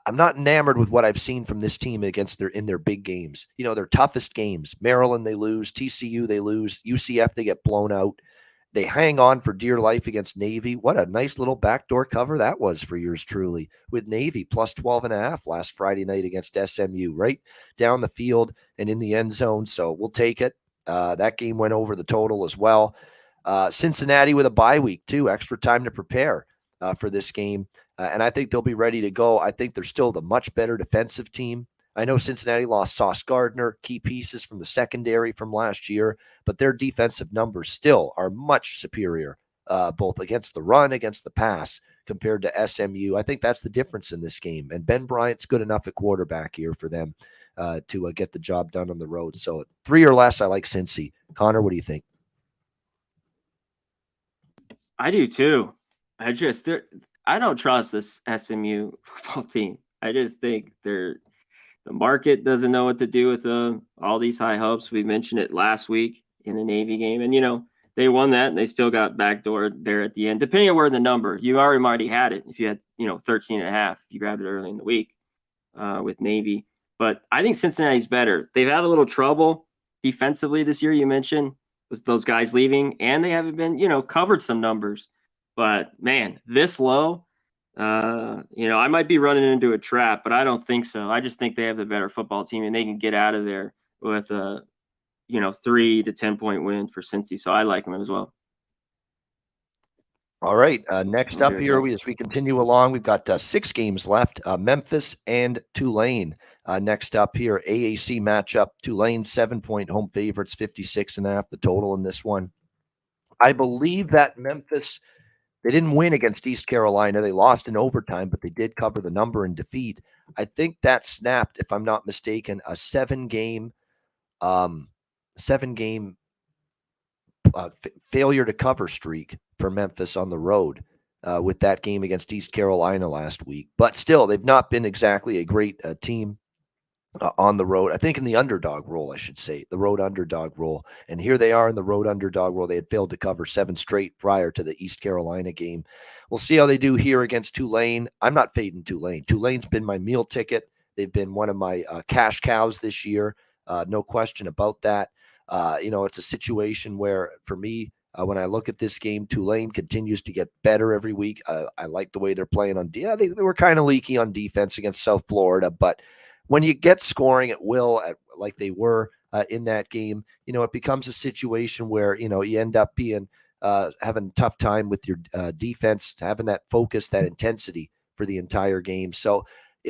I'm not enamored with what I've seen from this team in their big games. Their toughest games. Maryland, they lose. TCU, they lose. UCF, they get blown out. They hang on for dear life against Navy. What a nice little backdoor cover that was for yours truly with Navy plus 12.5 last Friday night against SMU, right down the field and in the end zone. So we'll take it. That game went over the total as well. Cincinnati with a bye week too, extra time to prepare for this game. And I think they'll be ready to go. I think they're still the much better defensive team. I know Cincinnati lost Sauce Gardner, key pieces from the secondary from last year, but their defensive numbers still are much superior, both against the run, against the pass, compared to SMU. I think that's the difference in this game. And Ben Bryant's good enough at quarterback here for them to get the job done on the road. So 3 or less, I like Cincy. Connor, what do you think? I do too. I don't trust this SMU football team. I just think the market doesn't know what to do with them. All these high hopes. We mentioned it last week in the Navy game. And, they won that and they still got backdoor there at the end. Depending on where the number, you already had it. If you had, 13.5, you grabbed it early in the week with Navy. But I think Cincinnati's better. They've had a little trouble defensively this year, you mentioned. with those guys leaving, and they haven't been, covered some numbers. But man, this low, I might be running into a trap, but I don't think so. I just think they have the better football team, and they can get out of there with a, 3 to 10 point win for Cincy. So I like them as well. All right. Next up here, as we continue along, we've got 6 games left. Memphis and Tulane. Next up here, AAC matchup. Tulane 7-point home favorites, 56.5 the total in this one. I believe that Memphis, they didn't win against East Carolina. They lost in overtime, but they did cover the number in defeat. I think that snapped, if I'm not mistaken, a 7-game failure to cover streak for Memphis on the road with that game against East Carolina last week. But still, they've not been exactly a great team on the road. I think in the underdog role, I should say, the road underdog role. And here they are in the road underdog role. They had failed to cover 7 straight prior to the East Carolina game. We'll see how they do here against Tulane. I'm not fading Tulane. Tulane's been my meal ticket. They've been one of my cash cows this year. No question about that. It's a situation where, for me, when I look at this game, Tulane continues to get better every week. I like the way they're playing on defense. They were kind of leaky on defense against South Florida, but when you get scoring at will, like they were in that game, it becomes a situation where, you end up being having a tough time with your defense, having that focus, that intensity for the entire game. So,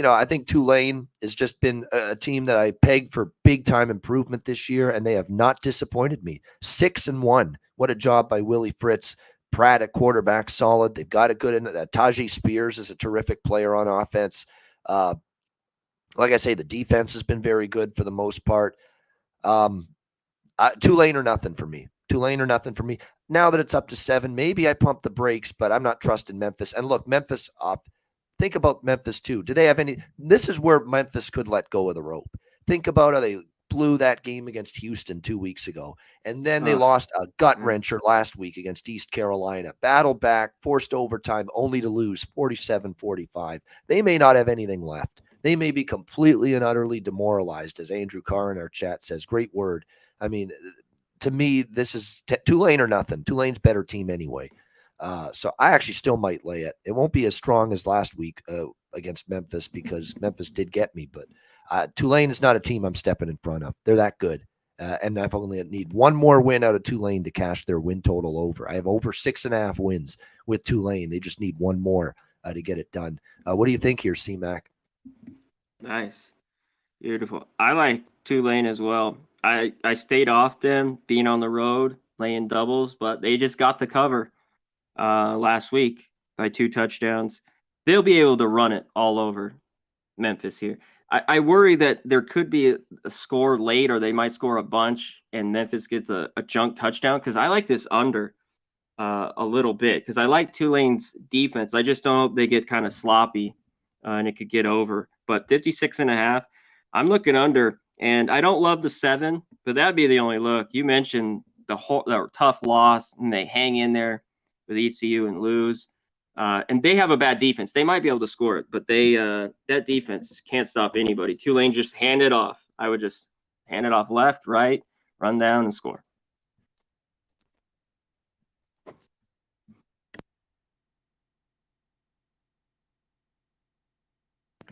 I think Tulane has just been a team that I pegged for big time improvement this year, and they have not disappointed me. 6-1. What a job by Willie Fritz. Pratt at quarterback, solid. They've got a good Tajay Spears is a terrific player on offense. Like I say, the defense has been very good for the most part. Tulane or nothing for me. Tulane or nothing for me. Now that it's up to 7, maybe I pump the brakes, but I'm not trusting Memphis. And look, Memphis up. Think about Memphis too. Do they have any? This is where Memphis could let go of the rope. Think about how they blew that game against Houston 2 weeks ago. And then they lost a gut wrencher last week against East Carolina. Battled back, forced overtime, only to lose 47-45. They may not have anything left. They may be completely and utterly demoralized, as Andrew Carr in our chat says. Great word. I mean, to me, this is Tulane or nothing. Tulane's better team anyway. So I actually still might lay it. It won't be as strong as last week against Memphis because Memphis did get me. But Tulane is not a team I'm stepping in front of. They're that good. And I've only need one more win out of Tulane to cash their win total over. I have over 6.5 wins with Tulane. They just need one more to get it done. What do you think here, C-Mac? Nice. Beautiful. I like Tulane as well. I stayed off them being on the road, laying doubles, but they just got the cover last week by 2 touchdowns. They'll be able to run it all over Memphis here. I worry that there could be a score late, or they might score a bunch and Memphis gets a junk touchdown, because I like this under a little bit, because I like Tulane's defense. I just don't know if they get kind of sloppy and it could get over. But 56.5, I'm looking under, and I don't love the 7, but that'd be the only look. You mentioned the tough loss, and they hang in there with ECU and lose. And they have a bad defense. They might be able to score it, but that defense can't stop anybody. Tulane just hand it off. I would just hand it off left, right, run down, and score.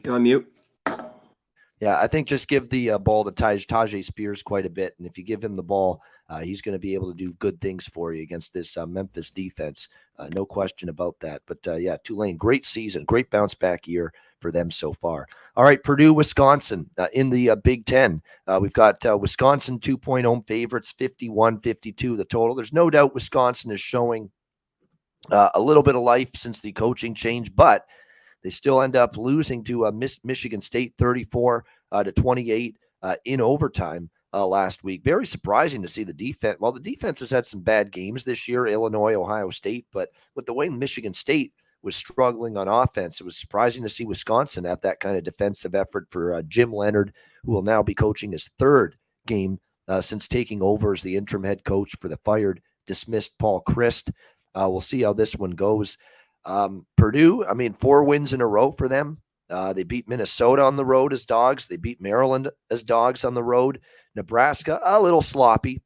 You're on mute. Yeah, I think just give the ball to Tajay Spears quite a bit. And if you give him the ball, he's going to be able to do good things for you against this Memphis defense. No question about that. But, yeah, Tulane, great season, great bounce back year for them so far. All right, Purdue, Wisconsin in the Big Ten. We've got Wisconsin 2-point home favorites, 51-52 the total. There's no doubt Wisconsin is showing a little bit of life since the coaching change, but they still end up losing to Michigan State 34-28 in overtime last week. Very surprising to see the defense. Well, the defense has had some bad games this year, Illinois, Ohio State, but with the way Michigan State was struggling on offense, it was surprising to see Wisconsin have that kind of defensive effort for Jim Leonard, who will now be coaching his 3rd game since taking over as the interim head coach for the fired, dismissed Paul Christ. We'll see how this one goes. Purdue, 4 wins in a row for them. They beat Minnesota on the road as dogs. They beat Maryland as dogs on the road. Nebraska, a little sloppy.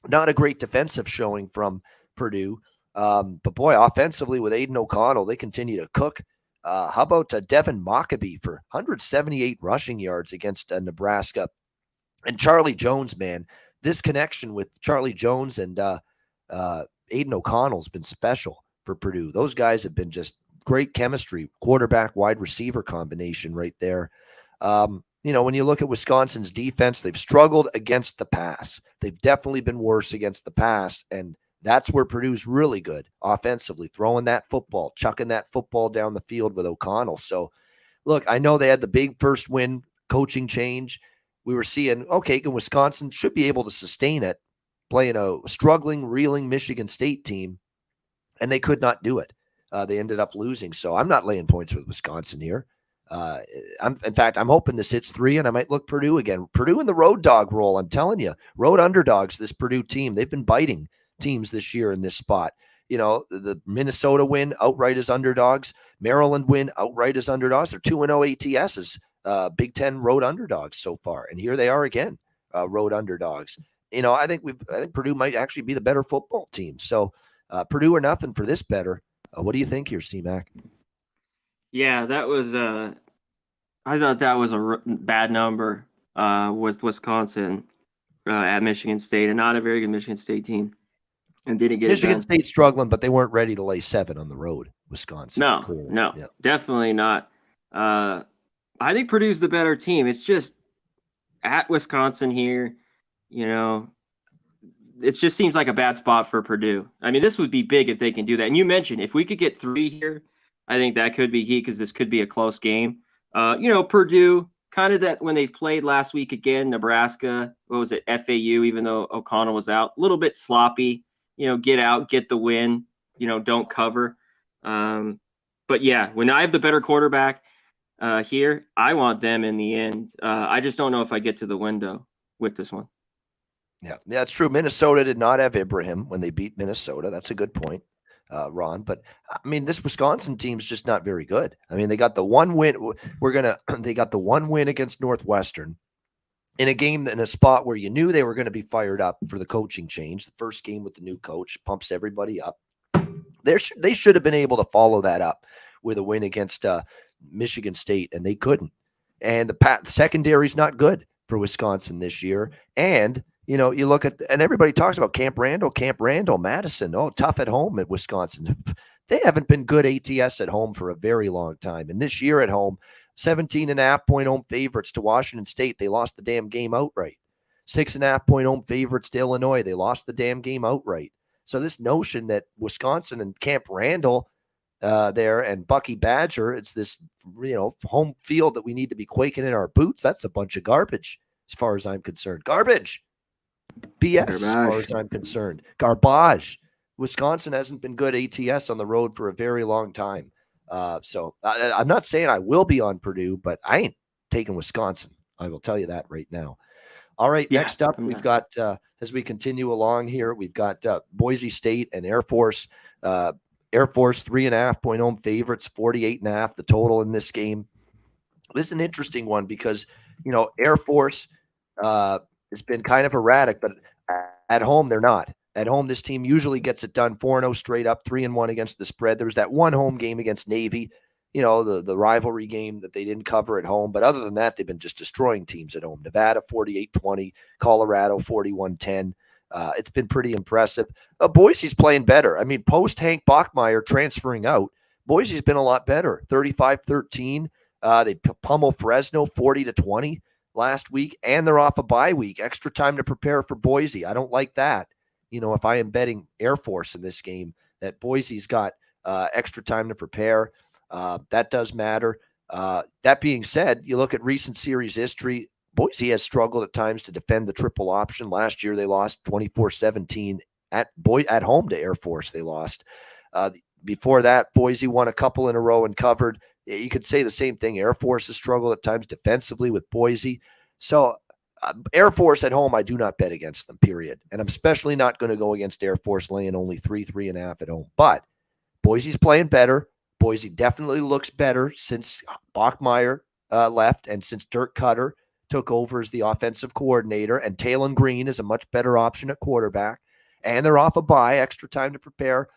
Not a great defensive showing from Purdue. But boy, offensively with Aiden O'Connell, they continue to cook. How about Devin Mockabee for 178 rushing yards against Nebraska? And Charlie Jones, man, this connection with Charlie Jones and Aiden O'Connell's been special for Purdue. Those guys have been just great chemistry, quarterback, wide receiver combination right there. When you look at Wisconsin's defense, they've struggled against the pass. They've definitely been worse against the pass, and that's where Purdue's really good offensively, throwing that football, chucking that football down the field with O'Connell. So, look, I know they had the big first win, coaching change. We were seeing, okay, Wisconsin should be able to sustain it, playing a struggling, reeling Michigan State team, and they could not do it. They ended up losing. So I'm not laying points with Wisconsin here. I'm hoping this hits 3, and I might look Purdue again. Purdue in the road dog role, I'm telling you. Road underdogs, this Purdue team. They've been biting teams this year in this spot. The Minnesota win outright as underdogs. Maryland win outright as underdogs. They're 2-0 ATSs. Big Ten road underdogs so far, and here they are again, road underdogs. I think Purdue might actually be the better football team. So Purdue or nothing for this better. What do you think here, C-Mac? Yeah, that was. I thought that was a bad number with Wisconsin at Michigan State, and not a very good Michigan State team. And didn't get Michigan it State struggling, but they weren't ready to lay 7 on the road. Wisconsin, No, clearly. no, Yeah. definitely not. I think Purdue's the better team. It's just at Wisconsin here, it just seems like a bad spot for Purdue. I mean, this would be big if they can do that. And you mentioned if we could get 3 here, I think that could be key because this could be a close game. Purdue, kind of that when they played last week again, Nebraska, what was it, FAU, even though O'Connell was out, a little bit sloppy, get out, get the win, don't cover. But yeah, when I have the better quarterback here, I want them in the end. I just don't know if I get to the window with this one. Yeah, that's true. Minnesota did not have Ibrahim when they beat Minnesota. That's a good point, Ron. But I mean, this Wisconsin team's just not very good. I mean, they got the one win. They got the one win against Northwestern in a game, in a spot where you knew they were going to be fired up for the coaching change. The first game with the new coach pumps everybody up. They should have been able to follow that up with a win against Michigan State, and they couldn't. And the secondary's not good for Wisconsin this year. And you look at, and everybody talks about Camp Randall, Madison. Oh, tough at home at Wisconsin. They haven't been good ATS at home for a very long time. And this year at home, 17.5-point home favorites to Washington State. They lost the damn game outright. 6.5-point home favorites to Illinois. They lost the damn game outright. So this notion that Wisconsin and Camp Randall there and Bucky Badger, it's this, home field that we need to be quaking in our boots. That's a bunch of garbage as far as I'm concerned. Garbage. BS as far as I'm concerned. Garbage. Wisconsin hasn't been good ATS on the road for a very long time. So I'm not saying I will be on Purdue, but I ain't taking Wisconsin. I will tell you that right now. All right, next up, we've got, as we continue along here, we've got Boise State and Air Force. Air Force, 3.5-point home favorites, 48.5 the total in this game. This is an interesting one because, Air Force has been kind of erratic, but at home, they're not. At home, this team usually gets it done 4-0 straight up, 3-1 against the spread. There was that one home game against Navy, the rivalry game that they didn't cover at home. But other than that, they've been just destroying teams at home. Nevada, 48-20, Colorado, 41-10. It's been pretty impressive. Boise's playing better. I mean, post Hank Bachmeier transferring out, Boise's been a lot better. 35-13. They pummel Fresno 40-20 last week, and they're off a bye week. Extra time to prepare for Boise. I don't like that. If I am betting Air Force in this game, that Boise's got extra time to prepare. That does matter. That being said, you look at recent series history, Boise has struggled at times to defend the triple option. Last year, they lost 24-17 at home to Air Force. They lost. Before that, Boise won a couple in a row and covered. You could say the same thing. Air Force has struggled at times defensively with Boise. So Air Force at home, I do not bet against them, period. And I'm especially not going to go against Air Force laying only 3.5 at home. But Boise's playing better. Boise definitely looks better since Bachmeier left and since Dirk Cutter took over as the offensive coordinator, and Talon Green is a much better option at quarterback, and they're off a bye, extra time to prepare.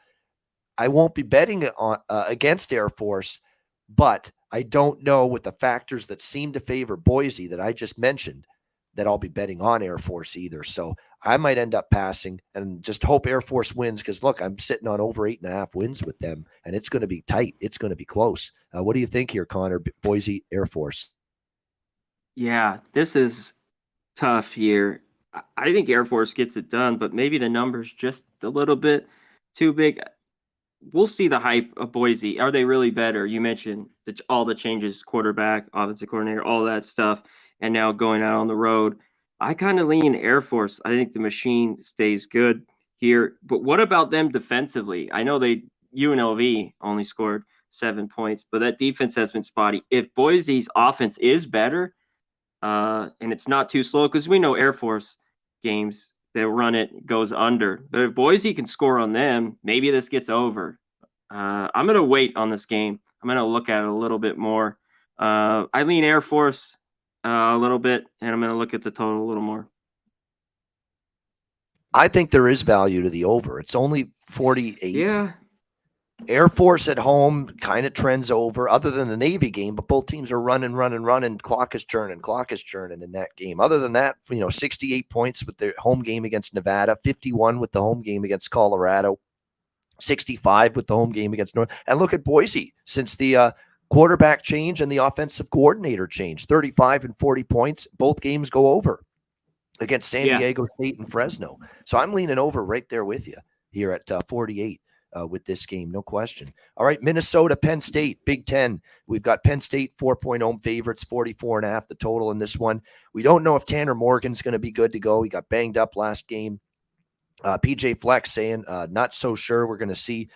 I won't be betting on against Air Force, but I don't know with the factors that seem to favor Boise that I just mentioned that I'll be betting on Air Force either. So I might end up passing and just hope Air Force wins because, look, I'm sitting on over 8.5 wins with them, and it's going to be tight. It's going to be close. What do you think here, Connor? Boise, Air Force. Yeah, this is tough here. I think Air Force gets it done, but maybe the number's just a little bit too big. We'll see the hype of Boise. Are they really better? You mentioned all the changes, quarterback, offensive coordinator, all that stuff, and now going out on the road. I kind of lean Air Force. I think the machine stays good here. But what about them defensively? I know UNLV only scored 7 points, but that defense has been spotty. If Boise's offense is better, and it's not too slow, because we know Air Force games, they'll run it, goes under. But if Boise can score on them, maybe this gets over. I'm going to wait on this game. I'm going to look at it a little bit more. I lean Air Force a little bit, and I'm going to look at the total a little more. I think there is value to the over. It's only 48. Yeah. Air Force at home kind of trends over, other than the Navy game, but both teams are running. Clock is churning in that game. Other than that, 68 points with their home game against Nevada, 51 with the home game against Colorado, 65 with the home game against North. And look at Boise since the quarterback change and the offensive coordinator change, 35 and 40 points. Both games go over against San Diego State and Fresno. So I'm leaning over right there with you here at 48. With this game, no question. All right, Minnesota, Penn State, Big Ten. We've got Penn State 4-point home favorites, 44.5 the total in this one. We don't know if Tanner Morgan's going to be good to go. He got banged up last game. PJ Fleck saying not so sure we're going to see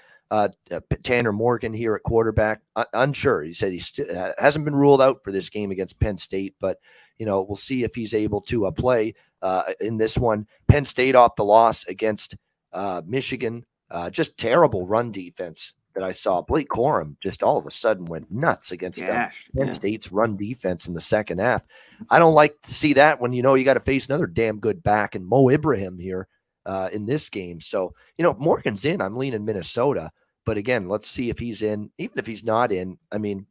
Tanner Morgan here at quarterback. Unsure. He said he still hasn't been ruled out for this game against Penn State, but we'll see if he's able to play in this one. Penn State off the loss against Michigan. Just terrible run defense that I saw. Blake Corum just all of a sudden went nuts against Penn State's run defense in the second half. I don't like to see that when you got to face another damn good back and Mo Ibrahim here in this game. So, if Morgan's in, I'm leaning Minnesota. But again, let's see if he's in. Even if he's not in, I mean,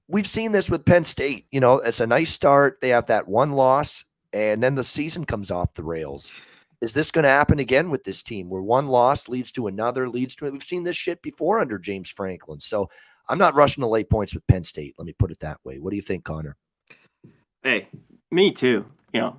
we've seen this with Penn State. It's a nice start. They have that one loss, and then the season comes off the rails. Is this going to happen again with this team where one loss leads to another, we've seen this shit before under James Franklin. So I'm not rushing to lay points with Penn State. Let me put it that way. What do you think, Connor? Hey, me too.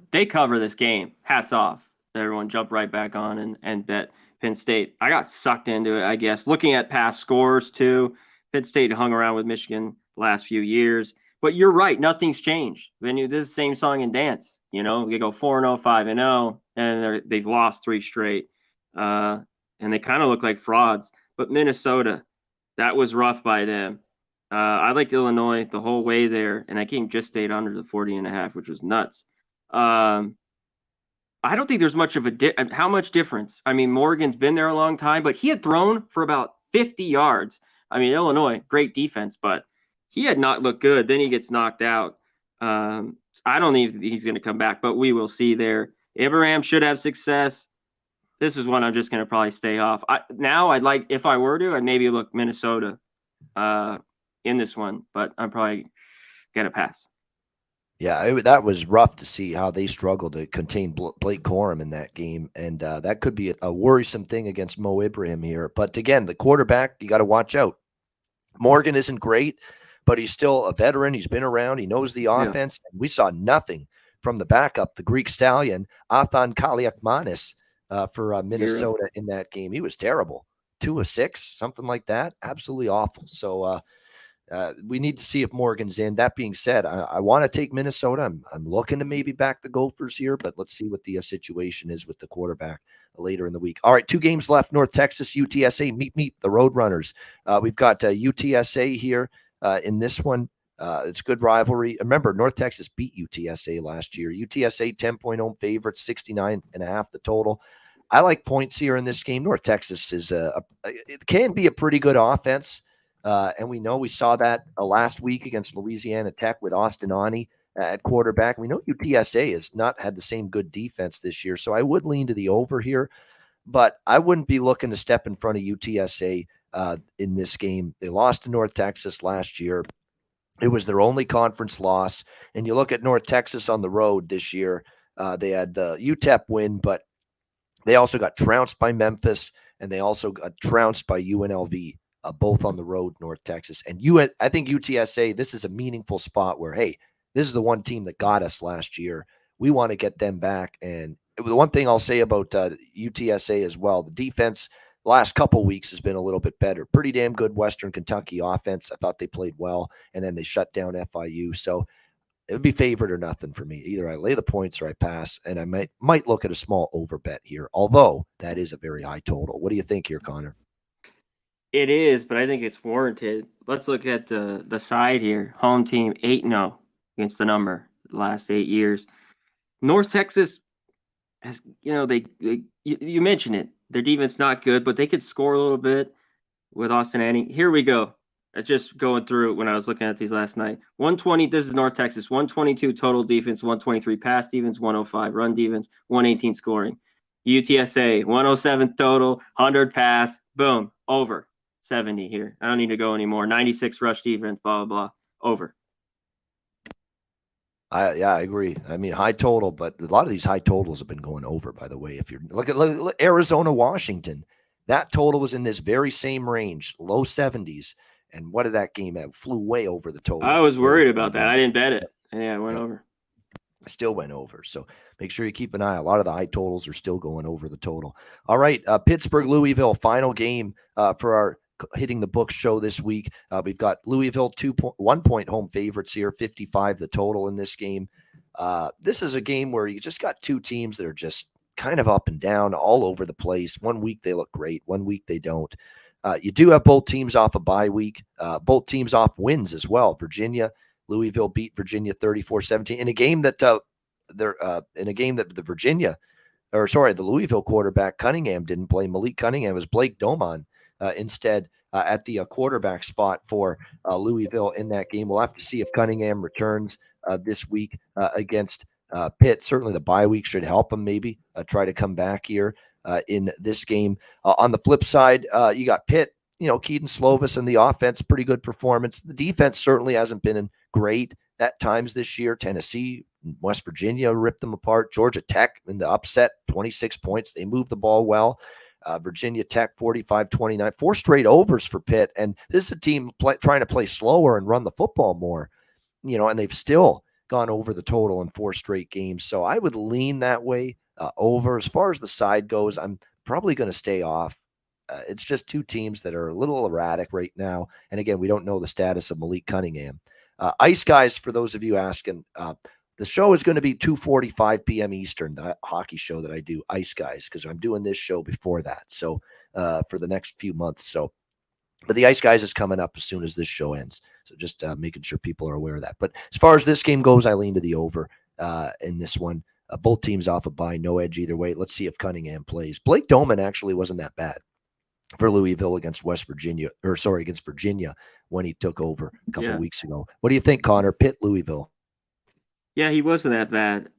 They cover this game. Hats off. Everyone jump right back on and bet Penn State. I got sucked into it, I guess. Looking at past scores too, Penn State hung around with Michigan the last few years. But you're right. Nothing's changed. This is the same song and dance. They go 4-0, 5-0, and they've lost 3 straight. And they kind of look like frauds. But Minnesota, that was rough by them. I liked Illinois the whole way there, and that game just stayed under the 40.5, which was nuts. I don't think there's much of how much difference. I mean, Morgan's been there a long time, but he had thrown for about 50 yards. I mean, Illinois, great defense, but he had not looked good. Then he gets knocked out. I don't think he's going to come back, but we will see there. Abraham should have success. This is one I'm just going to probably stay off. If I were to, I'd maybe look Minnesota in this one, but I'm probably going to pass. Yeah, that was rough to see how they struggled to contain Blake Corum in that game, and that could be a worrisome thing against Mo Ibrahim here. But again, the quarterback, you got to watch out. Morgan isn't great, but he's still a veteran. He's been around. He knows the offense. Yeah. We saw nothing from the backup, the Greek stallion, Athan Kaliakmanis, for Minnesota in that game. He was terrible. 2 of 6, something like that. Absolutely awful. So we need to see if Morgan's in. That being said, I want to take Minnesota. I'm looking to maybe back the Gophers here, but let's see what the situation is with the quarterback later in the week. All right, 2 games left. North Texas, UTSA, meet the Roadrunners. We've got UTSA here in this one. It's good rivalry. Remember, North Texas beat UTSA last year. UTSA 10-point home favorite, 69.5 the total. I like points here in this game. North Texas it can be a pretty good offense. And we saw that last week against Louisiana Tech with Austin Aune at quarterback. We know UTSA has not had the same good defense this year, so I would lean to the over here, but I wouldn't be looking to step in front of UTSA in this game. They lost to North Texas last year. It was their only conference loss. And you look at North Texas on the road this year, they had the UTEP win, but they also got trounced by Memphis, and they also got trounced by UNLV, both on the road, North Texas. And I think UTSA, this is a meaningful spot where, hey, this is the one team that got us last year. We want to get them back. And the one thing I'll say about UTSA as well, the defense last couple weeks has been a little bit better. Pretty damn good Western Kentucky offense. I thought they played well, and then they shut down FIU. So it would be favorite or nothing for me. Either I lay the points or I pass, and I might look at a small over bet here, although that is a very high total. What do you think here, Connor? It is, but I think it's warranted. Let's look at the side here. Home team 8-0 against the number the last 8 years. North Texas has, you mentioned it. Their defense not good, but they could score a little bit with Austin Annie. Here we go. I just going through it when I was looking at these last night. 120, this is North Texas, 122 total defense, 123 pass defense, 105 run defense, 118 scoring. UTSA, 107 total, 100 pass, boom, over 70 here. I don't need to go anymore. 96 rush defense, blah, blah, blah, over. I agree. I mean, high total, but a lot of these high totals have been going over, by the way. If you look at Arizona, Washington, that total was in this very same range, low 70s. And what did that game have? Flew way over the total. I was worried about that. I didn't bet it. Yeah, it went over. Still went over. So make sure you keep an eye. A lot of the high totals are still going over the total. All right, Pittsburgh, Louisville, final game for our Hitting the Books show this week. We've got Louisville 1 point home favorites here, 55 the total in this game. This is a game where you just got two teams that are just kind of up and down, all over the place. 1 week they look great, 1 week they don't. You do have both teams off a bye week, both teams off wins as well. Louisville beat Virginia 34-17 in a game that the Louisville quarterback Cunningham didn't play. Malik Cunningham was Blake Doman instead at the quarterback spot for Louisville in that game. We'll have to see if Cunningham returns this week against Pitt. Certainly the bye week should help him maybe try to come back here in this game. On the flip side, you got Pitt, Keaton Slovis and the offense, pretty good performance. The defense certainly hasn't been great at times this year. Tennessee, West Virginia ripped them apart. Georgia Tech in the upset, 26 points. They moved the ball well. Virginia Tech, 45-29. 4 straight overs for Pitt. And this is a team trying to play slower and run the football more, and they've still gone over the total in 4 straight games. So I would lean that way over. As far as the side goes, I'm probably going to stay off. It's just two teams that are a little erratic right now. And again, we don't know the status of Malik Cunningham. Ice Guys, for those of you asking, the show is going to be 2:45 p.m. Eastern, the hockey show that I do, Ice Guys, because I'm doing this show before that. So for the next few months. But the Ice Guys is coming up as soon as this show ends. So just making sure people are aware of that. But as far as this game goes, I lean to the over in this one. Both teams off a bye, no edge either way. Let's see if Cunningham plays. Blake Doman actually wasn't that bad for Louisville against Virginia when he took over a couple of weeks ago. What do you think, Connor? Pitt, Louisville. Yeah, he wasn't that bad.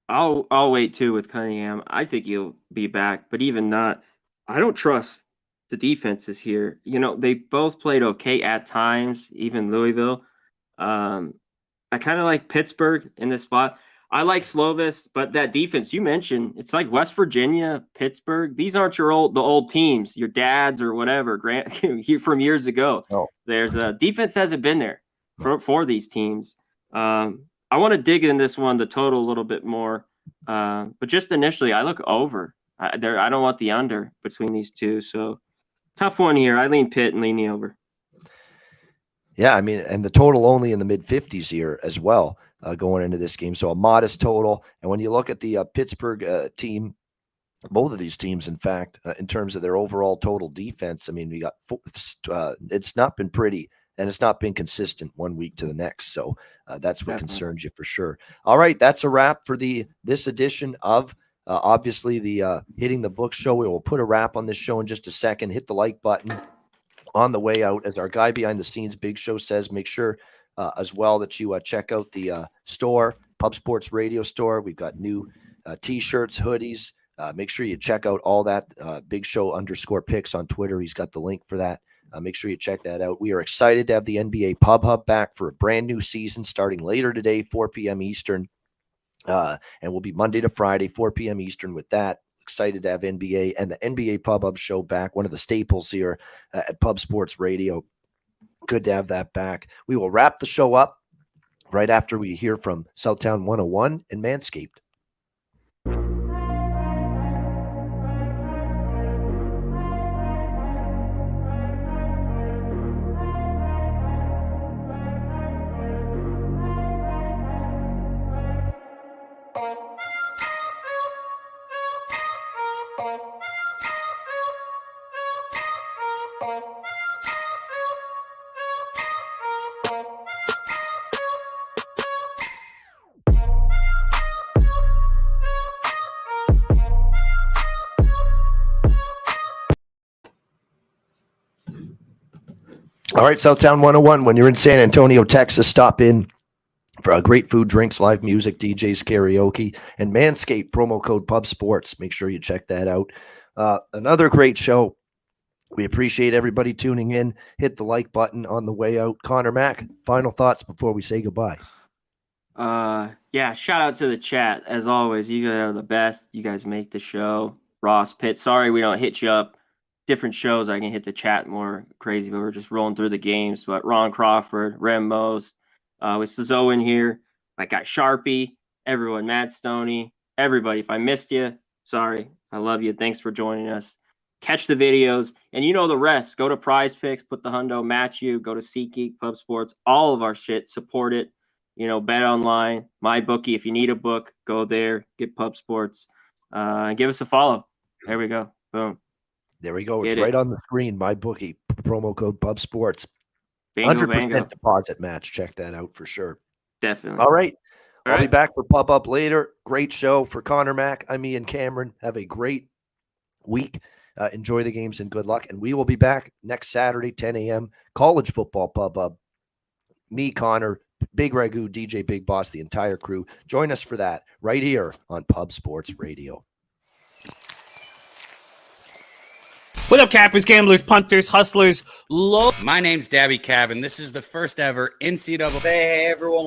I'll wait too with Cunningham. I think he'll be back, but even not, I don't trust the defenses here. They both played okay at times, even Louisville. I kind of like Pittsburgh in this spot. I like Slovis, but that defense you mentioned, it's like West Virginia, Pittsburgh. These aren't the old teams, your dads or whatever, from years ago. Oh. There's a defense hasn't been there for these teams. I want to dig in this one, the total a little bit more. But just initially, I look over. I don't want the under between these two. So tough one here. I lean Pitt and lean the over. Yeah, I mean, and the total only in the mid-50s here as well going into this game. So a modest total. And when you look at the Pittsburgh team, both of these teams, in fact, in terms of their overall total defense, I mean, we got it's not been pretty. And it's not been consistent 1 week to the next. So that's what concerns you for sure. All right, that's a wrap for this edition of obviously the Hitting the Books show. We will put a wrap on this show in just a second. Hit the like button on the way out. As our guy behind the scenes, Big Show, says, make sure as well that you check out the store, Pub Sports Radio store. We've got new T-shirts, hoodies. Make sure you check out all that. Big Show _picks on Twitter. He's got the link for that. Make sure you check that out. We are excited to have the NBA Pub Hub back for a brand new season starting later today, 4 p.m. Eastern. And we'll be Monday to Friday, 4 p.m. Eastern with that. Excited to have NBA and the NBA Pub Hub show back, one of the staples here at Pub Sports Radio. Good to have that back. We will wrap the show up right after we hear from Southtown 101 and Manscaped. All right, Southtown 101. When you're in San Antonio, Texas, stop in for great food, drinks, live music, DJs, karaoke, and Manscaped, promo code PubSports. Make sure you check that out. Another great show. We appreciate everybody tuning in. Hit the like button on the way out. Conor Mac, final thoughts before we say goodbye. Yeah, shout out to the chat. As always, you guys are the best. You guys make the show. Ross Pitt, sorry we don't hit you up. Different shows I can hit the chat more crazy, but we're just rolling through the games. But Ron Crawford, Rem Most, with Sizzo in here, my guy Sharpie, everyone, Matt Stoney, everybody. If I missed you, sorry. I love you. Thanks for joining us. Catch the videos, and you know the rest. Go to Prize Picks, put the hundo, match you. Go to SeatGeek, Pub Sports, all of our shit. Support it. You know, Bet Online, MyBookie. If you need a book, go there. Get Pub Sports. And give us a follow. There we go. Boom. There we go. It's right on the screen. MyBookie, promo code PubSports. Bingo, 100% bango. deposit match. Check that out for sure. Definitely. All right. I'll be back for Pub Up later. Great show for Conor Mac. I'm Ian Cameron. Have a great week. Enjoy the games and good luck. And we will be back next Saturday, 10 a.m. College football Pub Up. Me, Connor, Big Ragu, DJ Big Boss, the entire crew. Join us for that right here on Pub Sports Radio. What up, cappers, gamblers, punters, hustlers, My name's Dabby Cabin. This is the first ever NCAA. Hey, everyone.